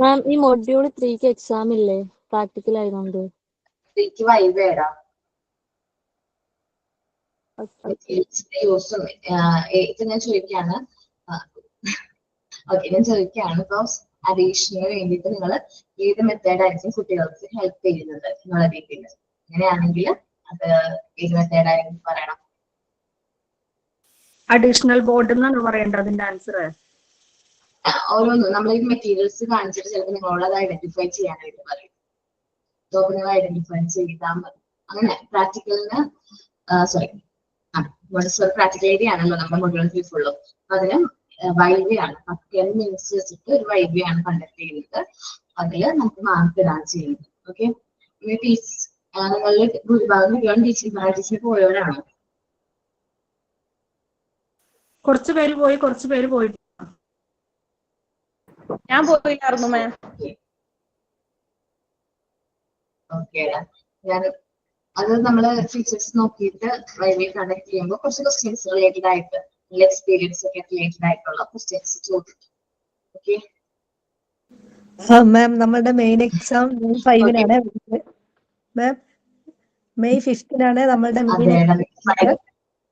മാം ഈ മൊഡ്യൂൾ 3ക്ക് എക്സാം ഇല്ലേ? പ്രാക്ടിക്കൽ ആയതുകൊണ്ട്. 3ക്ക് വൈവ ഏടാ? ഇപ്പൊ ഞാൻ ചോദിക്കാണ്. ഓക്കെ, ഞാൻ ചോദിക്കാണ് ഇപ്പൊ അഡീഷന് വേണ്ടിയിട്ട് നിങ്ങൾ ഏത് മെത്തേഡ് ആയിരിക്കും കുട്ടികൾക്ക് ഹെൽപ്പ് ചെയ്യുന്നത് എന്നുള്ള രീതിയിൽ. അങ്ങനെയാണെങ്കിൽ അത് ഏത് മെത്തേഡ് ആയിരിക്കും പറയണം. അഡീഷണൽ ബോർഡ് എന്നാണ് പറയേണ്ടത് അതിന്റെ ആൻസർ. ഓരോന്നും നമ്മൾ ഈ മെറ്റീരിയൽസ് കാണിച്ചിട്ട് ചിലപ്പോൾ നിങ്ങളോട് അത് ഐഡന്റിഫൈ ചെയ്യാനായിട്ട് പറയും. സോ നിങ്ങൾ ഐഡന്റിഫൈ ചെയ്താൽ മതി. അങ്ങനെ പ്രാക്ടിക്കലിന് പ്രാക്ടിക്കൽ ഏരിയ ആണല്ലോ നമ്മുടെ മൊഡ്യൂൾ 3 ഫുള്ളും. അതിന് വൈവയാണ് 10 മിനിറ്റ്സ് വെച്ചിട്ട് ഒരു വൈവയാണ് കണ്ടക്ട് ചെയ്യുന്നത്. അതിൽ നമുക്ക് മാർക്ക് ഇടാൻ ചെയ്യുന്നത്. ഓക്കെ, നിങ്ങളിൽ ഭൂരിഭാഗം കുട്ടികളും ടീച്ചറിന് പോയവരാണോ? കുറച്ച് പേര് പോയി, കുറച്ച് പേര് പോയിട്ട്. ഞാൻ പോയില്ലായിരുന്നു മാം. ഓക്കെ, ഞാൻ അത് നമ്മള് ഫീച്ചേഴ്സ് നോക്കിയിട്ട് വൈവി കണ്ടക്ട് ചെയ്യുമ്പോൾ കുറച്ച് ക്വസ്റ്റ്യൻസ് റിലേറ്റഡ് ആയിട്ട് എക്സ്പീരിയൻസ് ഒക്കെ റിലേറ്റഡ് ആയിട്ടുള്ള ക്വസ്റ്റ്യൻസ് ചോദിക്കും. ഓക്കെ മാം, നമ്മുടെ മെയിൻ എക്സാം May 5-നാണ്. മാം May 5-നാണ് നമ്മളുടെ മെയിൻ.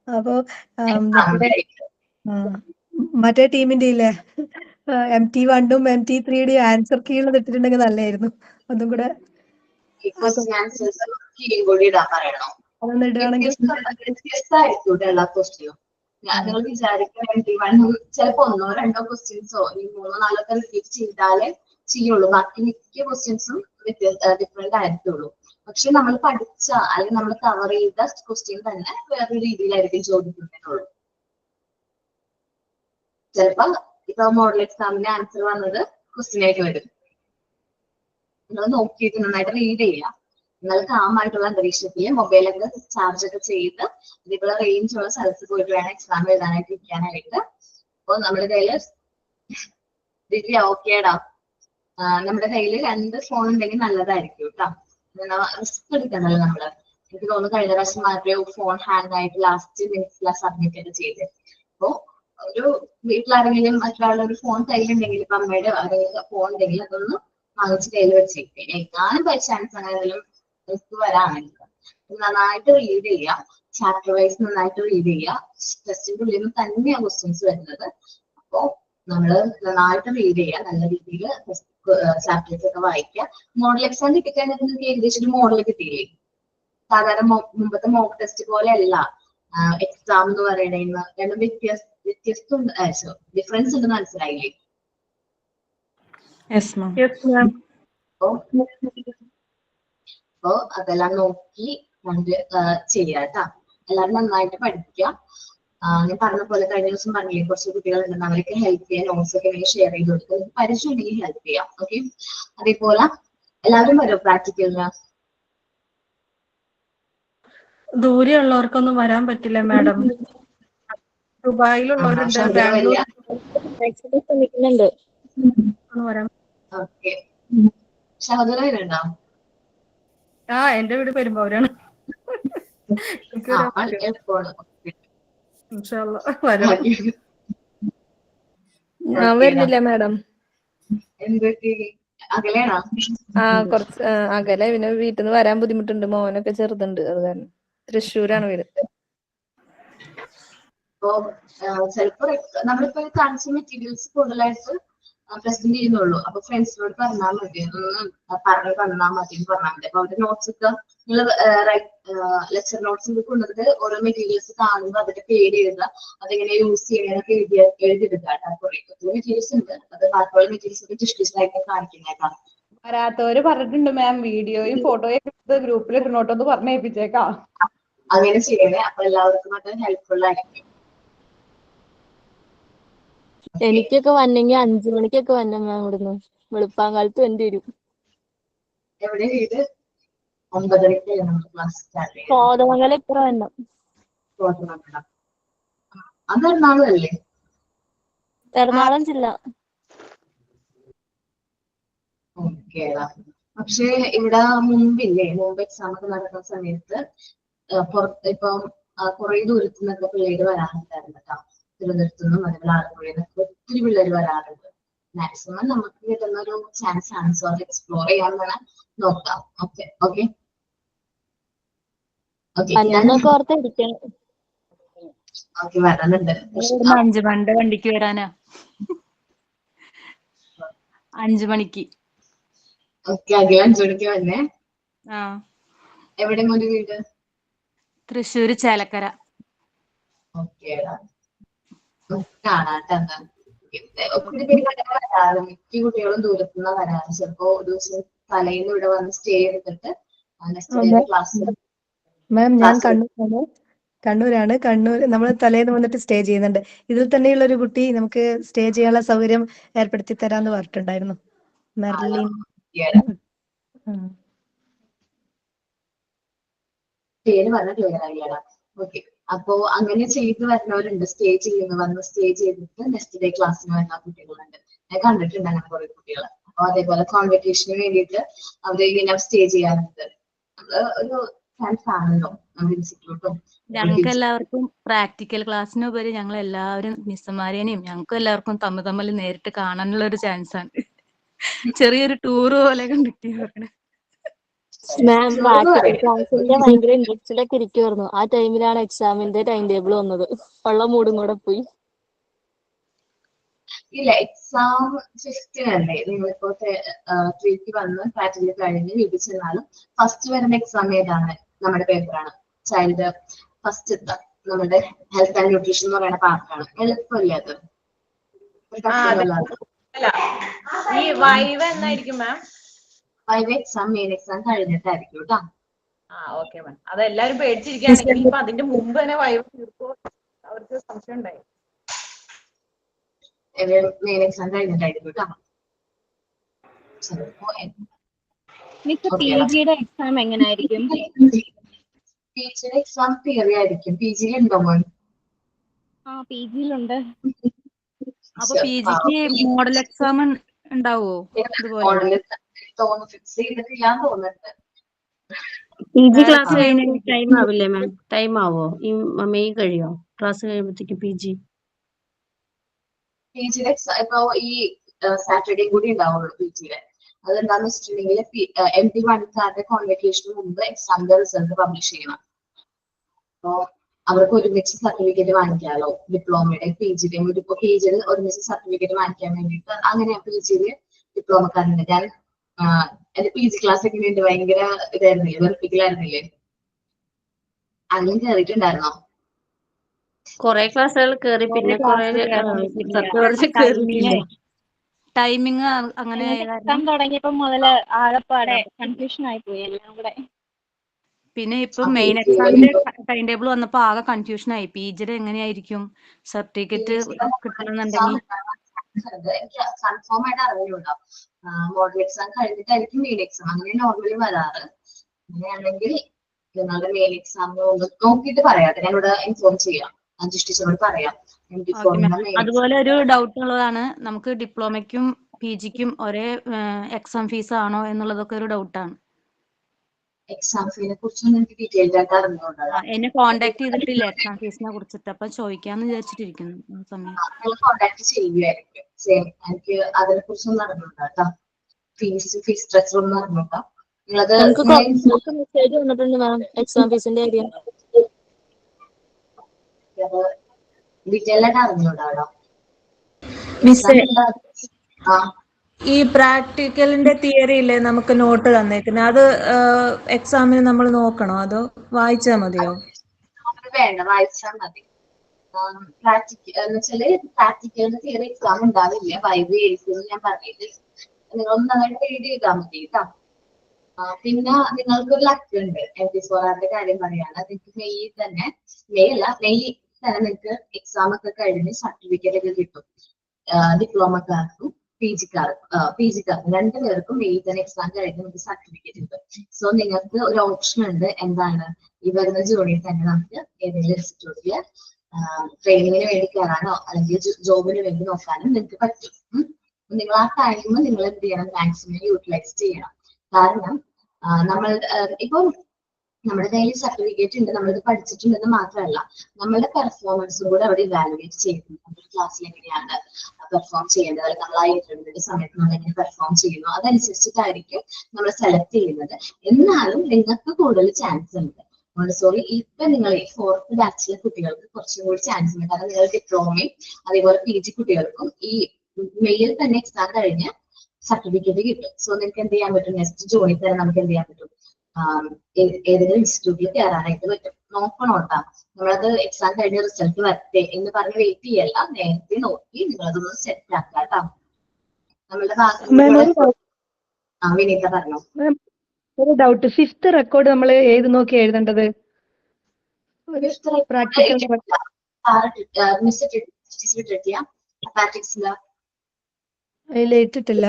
അപ്പോ മറ്റേ ടീമിന്റെ ഇല്ലേ MT1-ഉം MT3-യുടെയും ആൻസർ കീഴിൽ ഇട്ടിട്ടുണ്ടെങ്കിൽ നല്ലായിരുന്നു. ഒന്നും കൂടെ അതൊന്ന് ഇടുകയാണെങ്കിൽ എല്ലാ ക്വസ്റ്റ്യനും നിങ്ങൾ വിചാരിക്കും ചിലപ്പോ 1-2 ക്വസ്റ്റ്യൻസോ 3-4 ഒക്കെ റിപ്പീറ്റ് ചെയ്താലേ ചെയ്യുള്ളൂ. ബാക്കി മിക്ക ക്വസ്റ്റ്യൻസും ഡിഫറെന്റ് ആയിരിക്കുള്ളൂ. പക്ഷെ നമ്മൾ പഠിച്ച അല്ലെങ്കിൽ നമ്മൾ കവർ ചെയ്ത ക്വസ്റ്റ്യൻ തന്നെ വേറൊരു രീതിയിലായിരിക്കും ചോദിക്കുന്നതിനുള്ളൂ. ചിലപ്പോ ഇപ്പൊ മോഡൽ എക്സാമിന്റെ ആൻസർ വന്നത് ക്വസ്റ്റ്യൻ ആയിട്ട് വരും. നിങ്ങൾ നോക്കിയിട്ട് നന്നായിട്ട് റീഡ് ചെയ്യുക. നിങ്ങൾ കാമായിട്ടുള്ള അന്തരീക്ഷത്തിൽ മൊബൈലൊക്കെ ചാർജ് ഒക്കെ ചെയ്ത് അതേപോലെ റേഞ്ച് ഉള്ള സ്ഥലത്ത് പോയിട്ട് വേണം എക്സാം എഴുതാനായിട്ട് ഇരിക്കാനായിട്ട്. അപ്പോൾ നമ്മുടെ കയ്യില് ദിവ്യ ഓക്കേടാ, നമ്മുടെ കയ്യിൽ 2 ഫോൺ ഉണ്ടെങ്കിൽ നല്ലതായിരിക്കും കേട്ടോ. റിസ്ക് എടുക്കണ്ടല്ലോ നമ്മള്. എനിക്ക് തോന്നുന്നു കഴിഞ്ഞ പ്രാവശ്യം മാത്രമേ ഫോൺ ഹാങ് ആയിട്ട് ലാസ്റ്റ് മിനിറ്റില സബ്മിറ്റ് ഒക്കെ ചെയ്ത്. അപ്പോ ഒരു വീട്ടിലാരെങ്കിലും മറ്റൊരാളുടെ ഒരു ഫോൺ കയ്യിലുണ്ടെങ്കിൽ ഇപ്പൊ അമ്മയുടെ ഫോൺ ഉണ്ടെങ്കിൽ അതൊന്ന് വാങ്ങിച്ച് കയ്യിൽ വെച്ചേക്കും. എങ്ങാനും ബൈ ചാൻസ് അങ്ങനെ റിസ്ക് വരാണെങ്കിൽ നന്നായിട്ട് റീഡ് ചെയ്യുക. ചാപ്റ്റർ വൈസ് നന്നായിട്ട് റീഡ് ചെയ്യുക. ടെസ്റ്റിന്റെ ഉള്ളിൽ നിന്ന് തന്നെയാണ് ക്വസ്റ്റ്യൻസ് വരുന്നത്. അപ്പോ നമ്മള് നന്നായിട്ട് റീഡ് ചെയ്യുക, നല്ല രീതിയിൽ ചാപ്റ്റേഴ്സ് ഒക്കെ വായിക്കുക. മോഡൽ എക്സാം കിട്ടിക്കഴിഞ്ഞാൽ നിങ്ങൾക്ക് ഏകദേശം ഒരു മോഡൽ കിട്ടിയില്ലേ? സാധാരണ മുമ്പത്തെ മോക്ക് ടെസ്റ്റ് പോലെ അല്ല എക്സാം എന്ന് പറയുന്ന രണ്ടും വ്യത്യസ്തം ഡിഫറൻസ് ഉണ്ടെന്ന് മനസ്സിലായില്ലേ? അപ്പോ അതെല്ലാം നോക്കി കണ്ട് ചെയ്യാട്ടാ. എല്ലാവരും നന്നായിട്ട് പഠിക്കുക. ഞാൻ പറഞ്ഞ പോലെ കഴിഞ്ഞ ദിവസം പറഞ്ഞില്ലേ കുറച്ച് കുട്ടികളുണ്ടെന്ന്, അവർക്ക് ഹെൽപ്പ് ചെയ്യാൻ നോട്ട്സ് ഒക്കെ വേണ്ടി ഷെയർ ചെയ്ത് കൊടുക്കുക. പരിചയം ഉണ്ടെങ്കിൽ ഹെൽപ്പ് ചെയ്യാം. ഓക്കെ, അതേപോലെ എല്ലാവരും വരും പ്രാക്ടിക്കലിന്. ദൂരെയുള്ളവർക്കൊന്നും വരാൻ പറ്റില്ല മാഡം. ദുബായിലുള്ളവരുണ്ട്, ബാംഗ്ലൂർ ശ്രമിക്കുന്നുണ്ട്. വരാൻ. ഓക്കെ, ഷഹദുല വരുന്നുണ്ടോ? എന്റെ വീട് പെരുമ്പാവൂരാണ്. ഞാൻ വരുന്നില്ല മാഡം. അകലെയാണോ? കുറച്ച് അകലെ. പിന്നെ വീട്ടിൽ നിന്ന് വരാൻ ബുദ്ധിമുട്ടുണ്ട്, മോനൊക്കെ ചെറുതുണ്ട്, അത് കാരണം. തൃശ്ശൂരാണ് വീട്. അപ്പോ ചിലപ്പോ നമ്മളിപ്പോ കാണിച്ച മെറ്റീരിയൽസ് കൂടുതലായിട്ട് പ്രസന്റ് ചെയ്യുന്നുള്ളൂ. അപ്പൊ ഫ്രണ്ട്സിനോട് പറഞ്ഞാൽ മതി, പറഞ്ഞു തന്നാൽ മതി പറഞ്ഞാൽ മതി. അപ്പൊ അവരുടെ നോട്ട്സ് ഒക്കെ നിങ്ങൾ ലെക്ചർ നോട്ട്സ് കൊണ്ടുവന്നിട്ട് ഓരോ മെറ്റീരിയൽസ് കാണുമ്പോൾ അതിന്റെ പേര് എഴുതുക, അതെങ്ങനെ യൂസ് ചെയ്യണമെന്നൊക്കെ എഴുതിയെടുക്കുക. കുറെ മെറ്റീരിയൽസ് ഉണ്ട്, അത് ബാക്കിയുള്ള മെറ്റീരിയൽസ് ഒക്കെ ഡിസ്കഷനായിട്ട് കാണിക്കുന്നേക്കാം. വരാത്തവര് പറഞ്ഞിട്ടുണ്ട് മാം, വീഡിയോയും ഫോട്ടോയും എടുത്ത് ഗ്രൂപ്പിൽ ഇടണോട്ടൊന്ന് പറഞ്ഞേൽപ്പിച്ചേക്കാം. അങ്ങനെ ചെയ്യണേ. അപ്പൊ എല്ലാവർക്കും അത് ഹെൽപ്ഫുൾ ആയിരിക്കും. എനിക്കൊക്കെ വന്നെങ്കിൽ 5 മണിക്കൊക്കെ വന്നെ മാം. ഇവിടുന്ന് വെളുപ്പാങ്കാലത്ത് വേണ്ടി വരും. എവിടെ വീട്? 9:30 നമുക്ക് ക്ലാസ് സ്റ്റാർട്ട് ചെയ്യാം. കോതമംഗലം ഇപ്പുറം വരണം. അത് എറണാകുളം അല്ലേ? എറണാകുളം ജില്ല. ഓക്കെ. പക്ഷെ ഇവിടെ മുമ്പ് എക്സാം ഒക്കെ നടക്കുന്ന സമയത്ത് പുറത്ത് ഇപ്പം കുറെ ദൂരത്തു നിന്നൊക്കെ പിള്ളേര് വരാറുണ്ടായിരുന്നു കേട്ടോ. തിരുവനന്തപുരത്തു നിന്നും അതേപോലെ ആലപ്പുഴയിൽ നിന്നൊക്കെ ഒത്തിരി പിള്ളേര് വരാറുണ്ട്. മാക്സിമം നമുക്ക് കിട്ടുന്ന ഒരു ചാൻസ് ആണ്. സോ അത് എക്സ്പ്ലോർ ചെയ്യാൻ വേണം നോക്കാം. ഓക്കെ ഓക്കെ ഓക്കെ, വരാനുണ്ട്. 5 വണ്ടിക്ക് വരാനാ. 5 മണിക്ക്. ഓക്കെ, അകലെ 5 മണിക്ക് വന്നേ. എവിടെ മോന്റെ വീട്? തൃശ്ശൂര് ചേലക്കര. ഓക്കെ, കാണാട്ടെ. ഒത്തിരി പേര് വരാറ്, മിക്ക കുട്ടികളും ദൂരത്തുനിന്ന് വരാറ്. ചിലപ്പോ ഒരു ദിവസം തലേന്ന് ഇവിടെ വന്ന് സ്റ്റേ എടുത്തിട്ട് ക്ലാസ്. മാം, ഞാൻ കണ്ണൂരാണ്. കണ്ണൂർ നമ്മൾ തലേന്ന് വന്നിട്ട് സ്റ്റേ ചെയ്യുന്നുണ്ട്. ഇതിൽ തന്നെയുള്ള ഒരു കുട്ടി നമുക്ക് സ്റ്റേ ചെയ്യാനുള്ള സൗകര്യം ഏർപ്പെടുത്തി തരാന്ന് പറഞ്ഞിട്ടുണ്ടായിരുന്നു. മെർലിൻ. പേര് പറഞ്ഞ ക്ലിയർ ആയില്ലടാ. ഓക്കെ, അപ്പോ അങ്ങനെ ചെയ്ത് വരുന്നവരുണ്ട്. വന്ന് സ്റ്റേ ചെയ്തിട്ട് നെക്സ്റ്റ് ഡേ ക്ലാസ്സിന് വരുന്ന കുട്ടികളുണ്ട്. ഞാൻ കണ്ടിട്ടുണ്ട് അങ്ങനെ കുറെ കുട്ടികൾ. അപ്പൊ അതേപോലെ കോൺവെക്കേഷന് വേണ്ടിയിട്ട് അവര് ഇങ്ങനെ സ്റ്റേ ചെയ്യാറുണ്ട്. ഒരു ചാൻസ് ആണല്ലോ നമ്മുടെ ഇൻസ്റ്റിറ്റ്യൂട്ടും. ഞങ്ങൾക്ക് എല്ലാവർക്കും പ്രാക്ടിക്കൽ ക്ലാസ്സിനുപരി ഞങ്ങൾ എല്ലാവരും മിസ്സുമാരേനെയും ഞങ്ങൾക്കും എല്ലാവർക്കും തമ്മിൽ നേരിട്ട് കാണാനുള്ള ഒരു ചാൻസ് ആണ്. ചെറിയൊരു ടൂർ പോലെ കണ്ടക്ട് ചെയ്ത് മാം, പ്രാക്ടിക്കൽ ക്ലാസ്സിന്റെ ഭയങ്കര ഇൻട്രസ്റ്റിലൊക്കെ ഇരിക്കുമായിരുന്നു. ആ ടൈമിലാണ് എക്സാമിന്റെ ടൈം ടേബിൾ വന്നത്. ഉള്ള മൂടും കൂടെ പോയി. ഇല്ല, എക്സാം 15-നല്ലേ. നിങ്ങളിപ്പോ 3 വന്ന് പ്രാക്ടിക്കൽ കഴിഞ്ഞ് വീട്ടിൽ ചെന്നാലും ഫസ്റ്റ് വരുന്ന എക്സാം ഏതാണ്? നമ്മുടെ പേപ്പറാണ്. ചൈൽഡ് ഫസ്റ്റ് നമ്മുടെ ഹെൽത്ത് ആൻഡ് ന്യൂട്രീഷൻ എന്ന് പറയുന്ന പാർട്ടാണ്. എളുപ്പമില്ല അത്. ഈ വൈവ എന്നായിരിക്കും മാം? വൈവ എക്സാം മെയിൻ എക്സാം കഴിഞ്ഞിട്ടായിരിക്കും കേട്ടോ. Okay ma'am. അതെല്ലാരും പേടിച്ചിരിക്കുകയാണെങ്കിൽ ഇപ്പൊ അതിന്റെ മുമ്പ് തന്നെ വൈവ തീർക്കോ അവർക്ക് സംശയം ഉണ്ടായി. മെയിൻ എക്സാം കഴിഞ്ഞിട്ടായിരിക്കും കേട്ടോ. ചിലപ്പോ മിസ് PG-യുടെ എക്സാം എങ്ങനായിരിക്കും? PG-യുടെ എക്സാം തിയറി ആയിരിക്കും. PG ഉണ്ടോ മോൻ? PG-യിലുണ്ട്. അപ്പൊ PG-ക്ക് മോഡൽ എക്സാം ഉണ്ടാവോ ഇതുപോലെ? ഫിക്സ് ചെയ്തിട്ടില്ലാന്ന് തോന്നുന്നുണ്ട്. PG ക്ലാസ് കഴിഞ്ഞ ടൈം ആവില്ലേ മാം? ടൈം ആവോ? ഈ മെയ് കഴിയോ ക്ലാസ് കഴിയുമ്പോഴത്തേക്ക് PG? PG-യുടെ എക്സാം ഇപ്പൊ ഈ സാറ്റർഡേ കൂടി ഉണ്ടാവുള്ളൂ PG-യുടെ. അതെന്താന്ന് വെച്ചിട്ടുണ്ടെങ്കിൽ MD1-കാരുടെ കോൺവെക്കേഷന് മുമ്പ് എക്സാമിന്റെ റിസൾട്ട് പബ്ലിഷ് ചെയ്യണം. അപ്പോ അവർക്ക് ഒരുമിച്ച് സർട്ടിഫിക്കറ്റ് വാങ്ങിക്കാമല്ലോ. ഡിപ്ലോമയുടെ PG-യുടെയും PG-യിൽ ഒരുമിച്ച് സർട്ടിഫിക്കറ്റ് വാങ്ങിക്കാൻ വേണ്ടിയിട്ട് അങ്ങനെ PG-യില് ഡിപ്ലോമക്കാരുണ്ട്. ഞാൻ എന്റെ PG ക്ലാസ് എങ്ങനെയുണ്ട്? ഭയങ്കര ഇതായിരുന്നില്ലേ, വെറുപ്പിക്കലായിരുന്നില്ലേ? അങ്ങനെ കയറിയിട്ടുണ്ടായിരുന്നോ? കൊറേ ക്ലാസ്സുകൾ കേറി, പിന്നെ കൊറേ കേറിയിട്ടില്ല. ടൈമിങ് അങ്ങനെ എക്സാം തുടങ്ങിയപ്പോ മുതല് ആകെപ്പാടെ കൺഫ്യൂഷൻ ആയി പോയി എല്ലാം കൂടെ. പിന്നെ ഇപ്പൊ മെയിൻ എക്സാമിന്റെ ടൈം ടേബിൾ വന്നപ്പോ ആകെ കൺഫ്യൂഷൻ ആയി. PG-യുടെ എങ്ങനെയായിരിക്കും സർട്ടിഫിക്കറ്റ് കിട്ടണമെന്നുണ്ടെങ്കിൽ? എനിക്ക് കൺഫേം ആയിട്ട് അറിഞ്ഞൂടാ. മോഡൽ എക്സാം കഴിഞ്ഞിട്ടായിരിക്കും മെയിൻ എക്സാം, അങ്ങനെ നോർമലി വരാറ്. അങ്ങനെയാണെങ്കിൽ നിങ്ങളുടെ മെയിൻ എക്സാം നോക്കിയിട്ട് പറയാം, ഞാനിവിടെ ഇൻഫോം ചെയ്യാം. ടീച്ചറോട് പറയാം. അതുപോലെ ഒരു ഡൗട്ട് ഉള്ളതാണ്, നമുക്ക് ഡിപ്ലോമയ്ക്കും PG-ക്കും ഒരേ എക്സാം ഫീസ് ആണോ എന്നുള്ളതൊക്കെ ഒരു ഡൗട്ടാണ്. എക്സാം ഫീനെ കുറിച്ചൊന്നും എനിക്ക് ഡീറ്റെയിൽഡ് ആയിട്ട് അറിഞ്ഞുകൊണ്ടാ. എന്നെ കോണ്ടാക്ട് ചെയ്തിട്ടില്ല എക്സാം ഫീസിനെ കുറിച്ചിട്ട്, അപ്പൊ ചോദിക്കാന്ന് വിചാരിച്ചിട്ടിരിക്കുന്നു. കോണ്ടാക്ട് ചെയ്യുകയായിരിക്കും. എനിക്ക് അതിനെ കുറിച്ചൊന്നും അറിഞ്ഞുകൊണ്ടാ. ഫീസ് സ്ട്രക്ചർ ഒന്നും അറിഞ്ഞുകൊണ്ടാ. മെസ്സേജ് വന്നിട്ടുണ്ട് മാം എക്സാം ഫീസിന്റെ കാര്യം. ഡീറ്റെയിൽ ആയിട്ട് അറിഞ്ഞുകൊണ്ടാണോ? ഈ പ്രാക്ടിക്കലിന്റെ തിയറി ഇല്ലേ നമുക്ക് നോട്ട് തന്നേക്കുന്നത്, അത് എക്സാമിന് നമ്മൾ നോക്കണോ അതോ വായിച്ചാൽ മതിയോ? വേണ്ട, വായിച്ചാൽ മതി. പ്രാക്ടിക്കലിന്റെ തിയറി എക്സാം ഉണ്ടാവില്ല, വൈബ് ആയിരിക്കും ഞാൻ പറഞ്ഞിട്ട്. നിങ്ങളൊന്ന് നന്നായിട്ട് റീഡ് ചെയ്താൽ മതി കേട്ടോ. പിന്നെ നിങ്ങൾക്കൊരു ലക്ക് ഉണ്ട്. MD4-ന്റെ കാര്യം പറയാണ്. നിങ്ങൾക്ക് മെയ് തന്നെ നിങ്ങൾക്ക് എക്സാം ഒക്കെ കഴിഞ്ഞ് സർട്ടിഫിക്കറ്റ് ഒക്കെ കിട്ടും. ഡിപ്ലോമക്കാർക്കും PG-ക്കാർക്കും രണ്ടുപേർക്കും മെയ് തന്നെ എക്സാം കഴിഞ്ഞ് നമുക്ക് സർട്ടിഫിക്കറ്റ് കിട്ടും. സോ നിങ്ങൾക്ക് ഒരു ഓപ്ഷൻ ഉണ്ട്. എന്താണ്? ഈ വരുന്ന ജൂണിൽ തന്നെ നമുക്ക് ഏതെങ്കിലും ഇൻസ്റ്റിറ്റ്യൂട്ടില് ട്രെയിനിങ്ങിന് വേണ്ടി കയറാനോ അല്ലെങ്കിൽ ജോബിന് വേണ്ടി നോക്കാനും നിങ്ങൾക്ക് പറ്റും. നിങ്ങൾ ആ ടൈം നിങ്ങൾ എന്ത് ചെയ്യണം? മാക്സിമം യൂട്ടിലൈസ് ചെയ്യണം. കാരണം നമ്മൾ ഇപ്പം നമ്മുടെ കയ്യിൽ സർട്ടിഫിക്കറ്റ് ഉണ്ട്, നമ്മളിത് പഠിച്ചിട്ടുണ്ടെന്ന് മാത്രമല്ല, നമ്മളുടെ പെർഫോമൻസും കൂടെ അവിടെ ഇവാലുവേറ്റ് ചെയ്യുന്നു. നമ്മുടെ ക്ലാസ്സിൽ എങ്ങനെയാണ് പെർഫോം ചെയ്യേണ്ടത്, അല്ലെങ്കിൽ നമ്മൾ ആ ഇന്റർവ്യൂവിന്റെ സമയത്ത് നമ്മൾ എങ്ങനെ പെർഫോം ചെയ്യുന്നു, അതനുസരിച്ചിട്ടായിരിക്കും നമ്മൾ സെലക്ട് ചെയ്യുന്നത്. എന്നാലും നിങ്ങൾക്ക് കൂടുതൽ ചാൻസ് ഉണ്ട്. സോറി, ഇപ്പൊ നിങ്ങൾ ഈ 4th ബാച്ചിലെ കുട്ടികൾക്ക് കുറച്ചും കൂടി ചാൻസ് ഉണ്ട്. കാരണം നിങ്ങൾ ഡിപ്ലോമയും അതേപോലെ PG കുട്ടികൾക്കും ഈ മെയിൽ തന്നെ എക്സാം കഴിഞ്ഞ് സർട്ടിഫിക്കറ്റ് കിട്ടും. സോ നിങ്ങൾക്ക് എന്ത് ചെയ്യാൻ പറ്റും? നെക്സ്റ്റ് ജൂണിൽ തന്നെ നമുക്ക് എന്ത് ചെയ്യാൻ പറ്റും? ഏതെങ്കിലും ഇൻസ്റ്റിറ്റ്യൂട്ടിൽ കയറാനായിട്ട് പറ്റും. നോക്കണോട്ടാ, നമ്മളത് എക്സാം കഴിഞ്ഞ റിസൾട്ട് വരട്ടെ എന്ന് പറഞ്ഞ് വെയിറ്റ് ചെയ്യല്ല, നേരത്തെ നോക്കി നിങ്ങളതൊന്ന് സെറ്റ് ആക്കാട്ടോ. നമ്മളുടെ വിനീത പറഞ്ഞോ. ഒരു ഡൗട്ട്, 5th റെക്കോർഡ് നമ്മൾ ഏത് നോക്കി എഴുതേണ്ടത്? പ്രാക്ടിക്കൽ ഇട്ടിട്ടില്ല.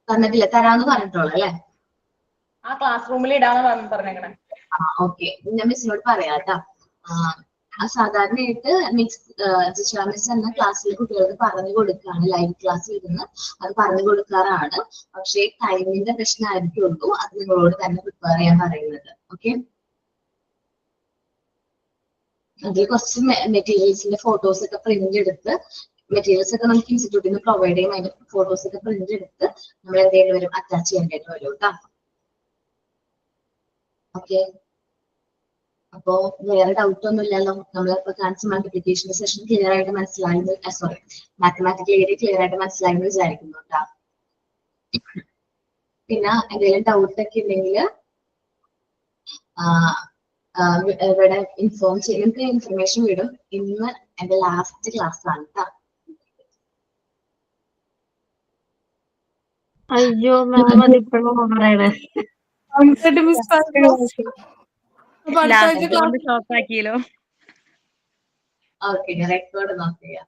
തന്നിട്ടില്ല, തരാന്ന് പറഞ്ഞിട്ടുള്ളൂ അല്ലേ? ആ ക്ലാസ് റൂമിൽ ഇടാന്ന് പറഞ്ഞേക്കണേ. ഓക്കെ, ഞാൻ മിസ്സിനോട് പറയാട്ടാ. സാധാരണയായിട്ട് മിസ് എന്ന ക്ലാസ്സിലെ കുട്ടികൾക്ക് പറഞ്ഞു കൊടുക്കാണ്, ലൈവ് ക്ലാസ് ഇരുന്ന് അത് പറഞ്ഞു കൊടുക്കാറാണ്. പക്ഷേ ടൈമിന്റെ പ്രശ്നമായിരിക്കുള്ളൂ, അത് നിങ്ങളോട് തന്നെ പ്രിപ്പയർ ചെയ്യാൻ പറയുന്നത്. ഓക്കെ, അതിൽ കുറച്ച് മെറ്റീരിയൽസിന്റെ ഫോട്ടോസ് ഒക്കെ പ്രിന്റ് എടുത്ത്, മെറ്റീരിയൽസ് ഒക്കെ നമുക്ക് ഇൻസ്റ്റിറ്റ്യൂട്ടിൽ നിന്ന് പ്രൊവൈഡ് ചെയ്യും. അതിന്റെ ഫോട്ടോസ് ഒക്കെ പ്രിന്റ് എടുത്ത് നമ്മൾ എന്തെങ്കിലും വരും അറ്റാച്ച് ചെയ്യേണ്ടതായിട്ട് വരും കേട്ടോ. ഓക്കെ, അപ്പോ വേറെ ഡൗട്ട് ഒന്നും ഇല്ലല്ലോ? നമ്മളിപ്പോ കാണിച്ച മൾട്ടിപ്ലിക്കേഷൻ സെഷൻ ക്ലിയർ ആയിട്ട് മനസ്സിലായെന്ന്, സോറി, മാത്തമാറ്റിക്കൽ ഏരിയ ക്ലിയർ ആയിട്ട് മനസ്സിലായെന്ന് വിചാരിക്കുന്നു കേട്ടോ. പിന്നെ എന്തെങ്കിലും ഡൗട്ട് ഒക്കെ ഉണ്ടെങ്കിൽ ഇവിടെ ഇൻഫോം ചെയ്യും, നിങ്ങൾക്ക് ഇൻഫർമേഷൻ വിടും. ഇന്ന് എന്റെ ലാസ്റ്റ് ക്ലാസ് ആണ് കേട്ടോ. അയ്യോ മാം, അതിപ്പോഴോ പറയണേ. ഷോപ്പ് ആക്കിയല്ലോ. ഓക്കെ, ഞാൻ റെക്കോർഡ് നോക്കിയാ.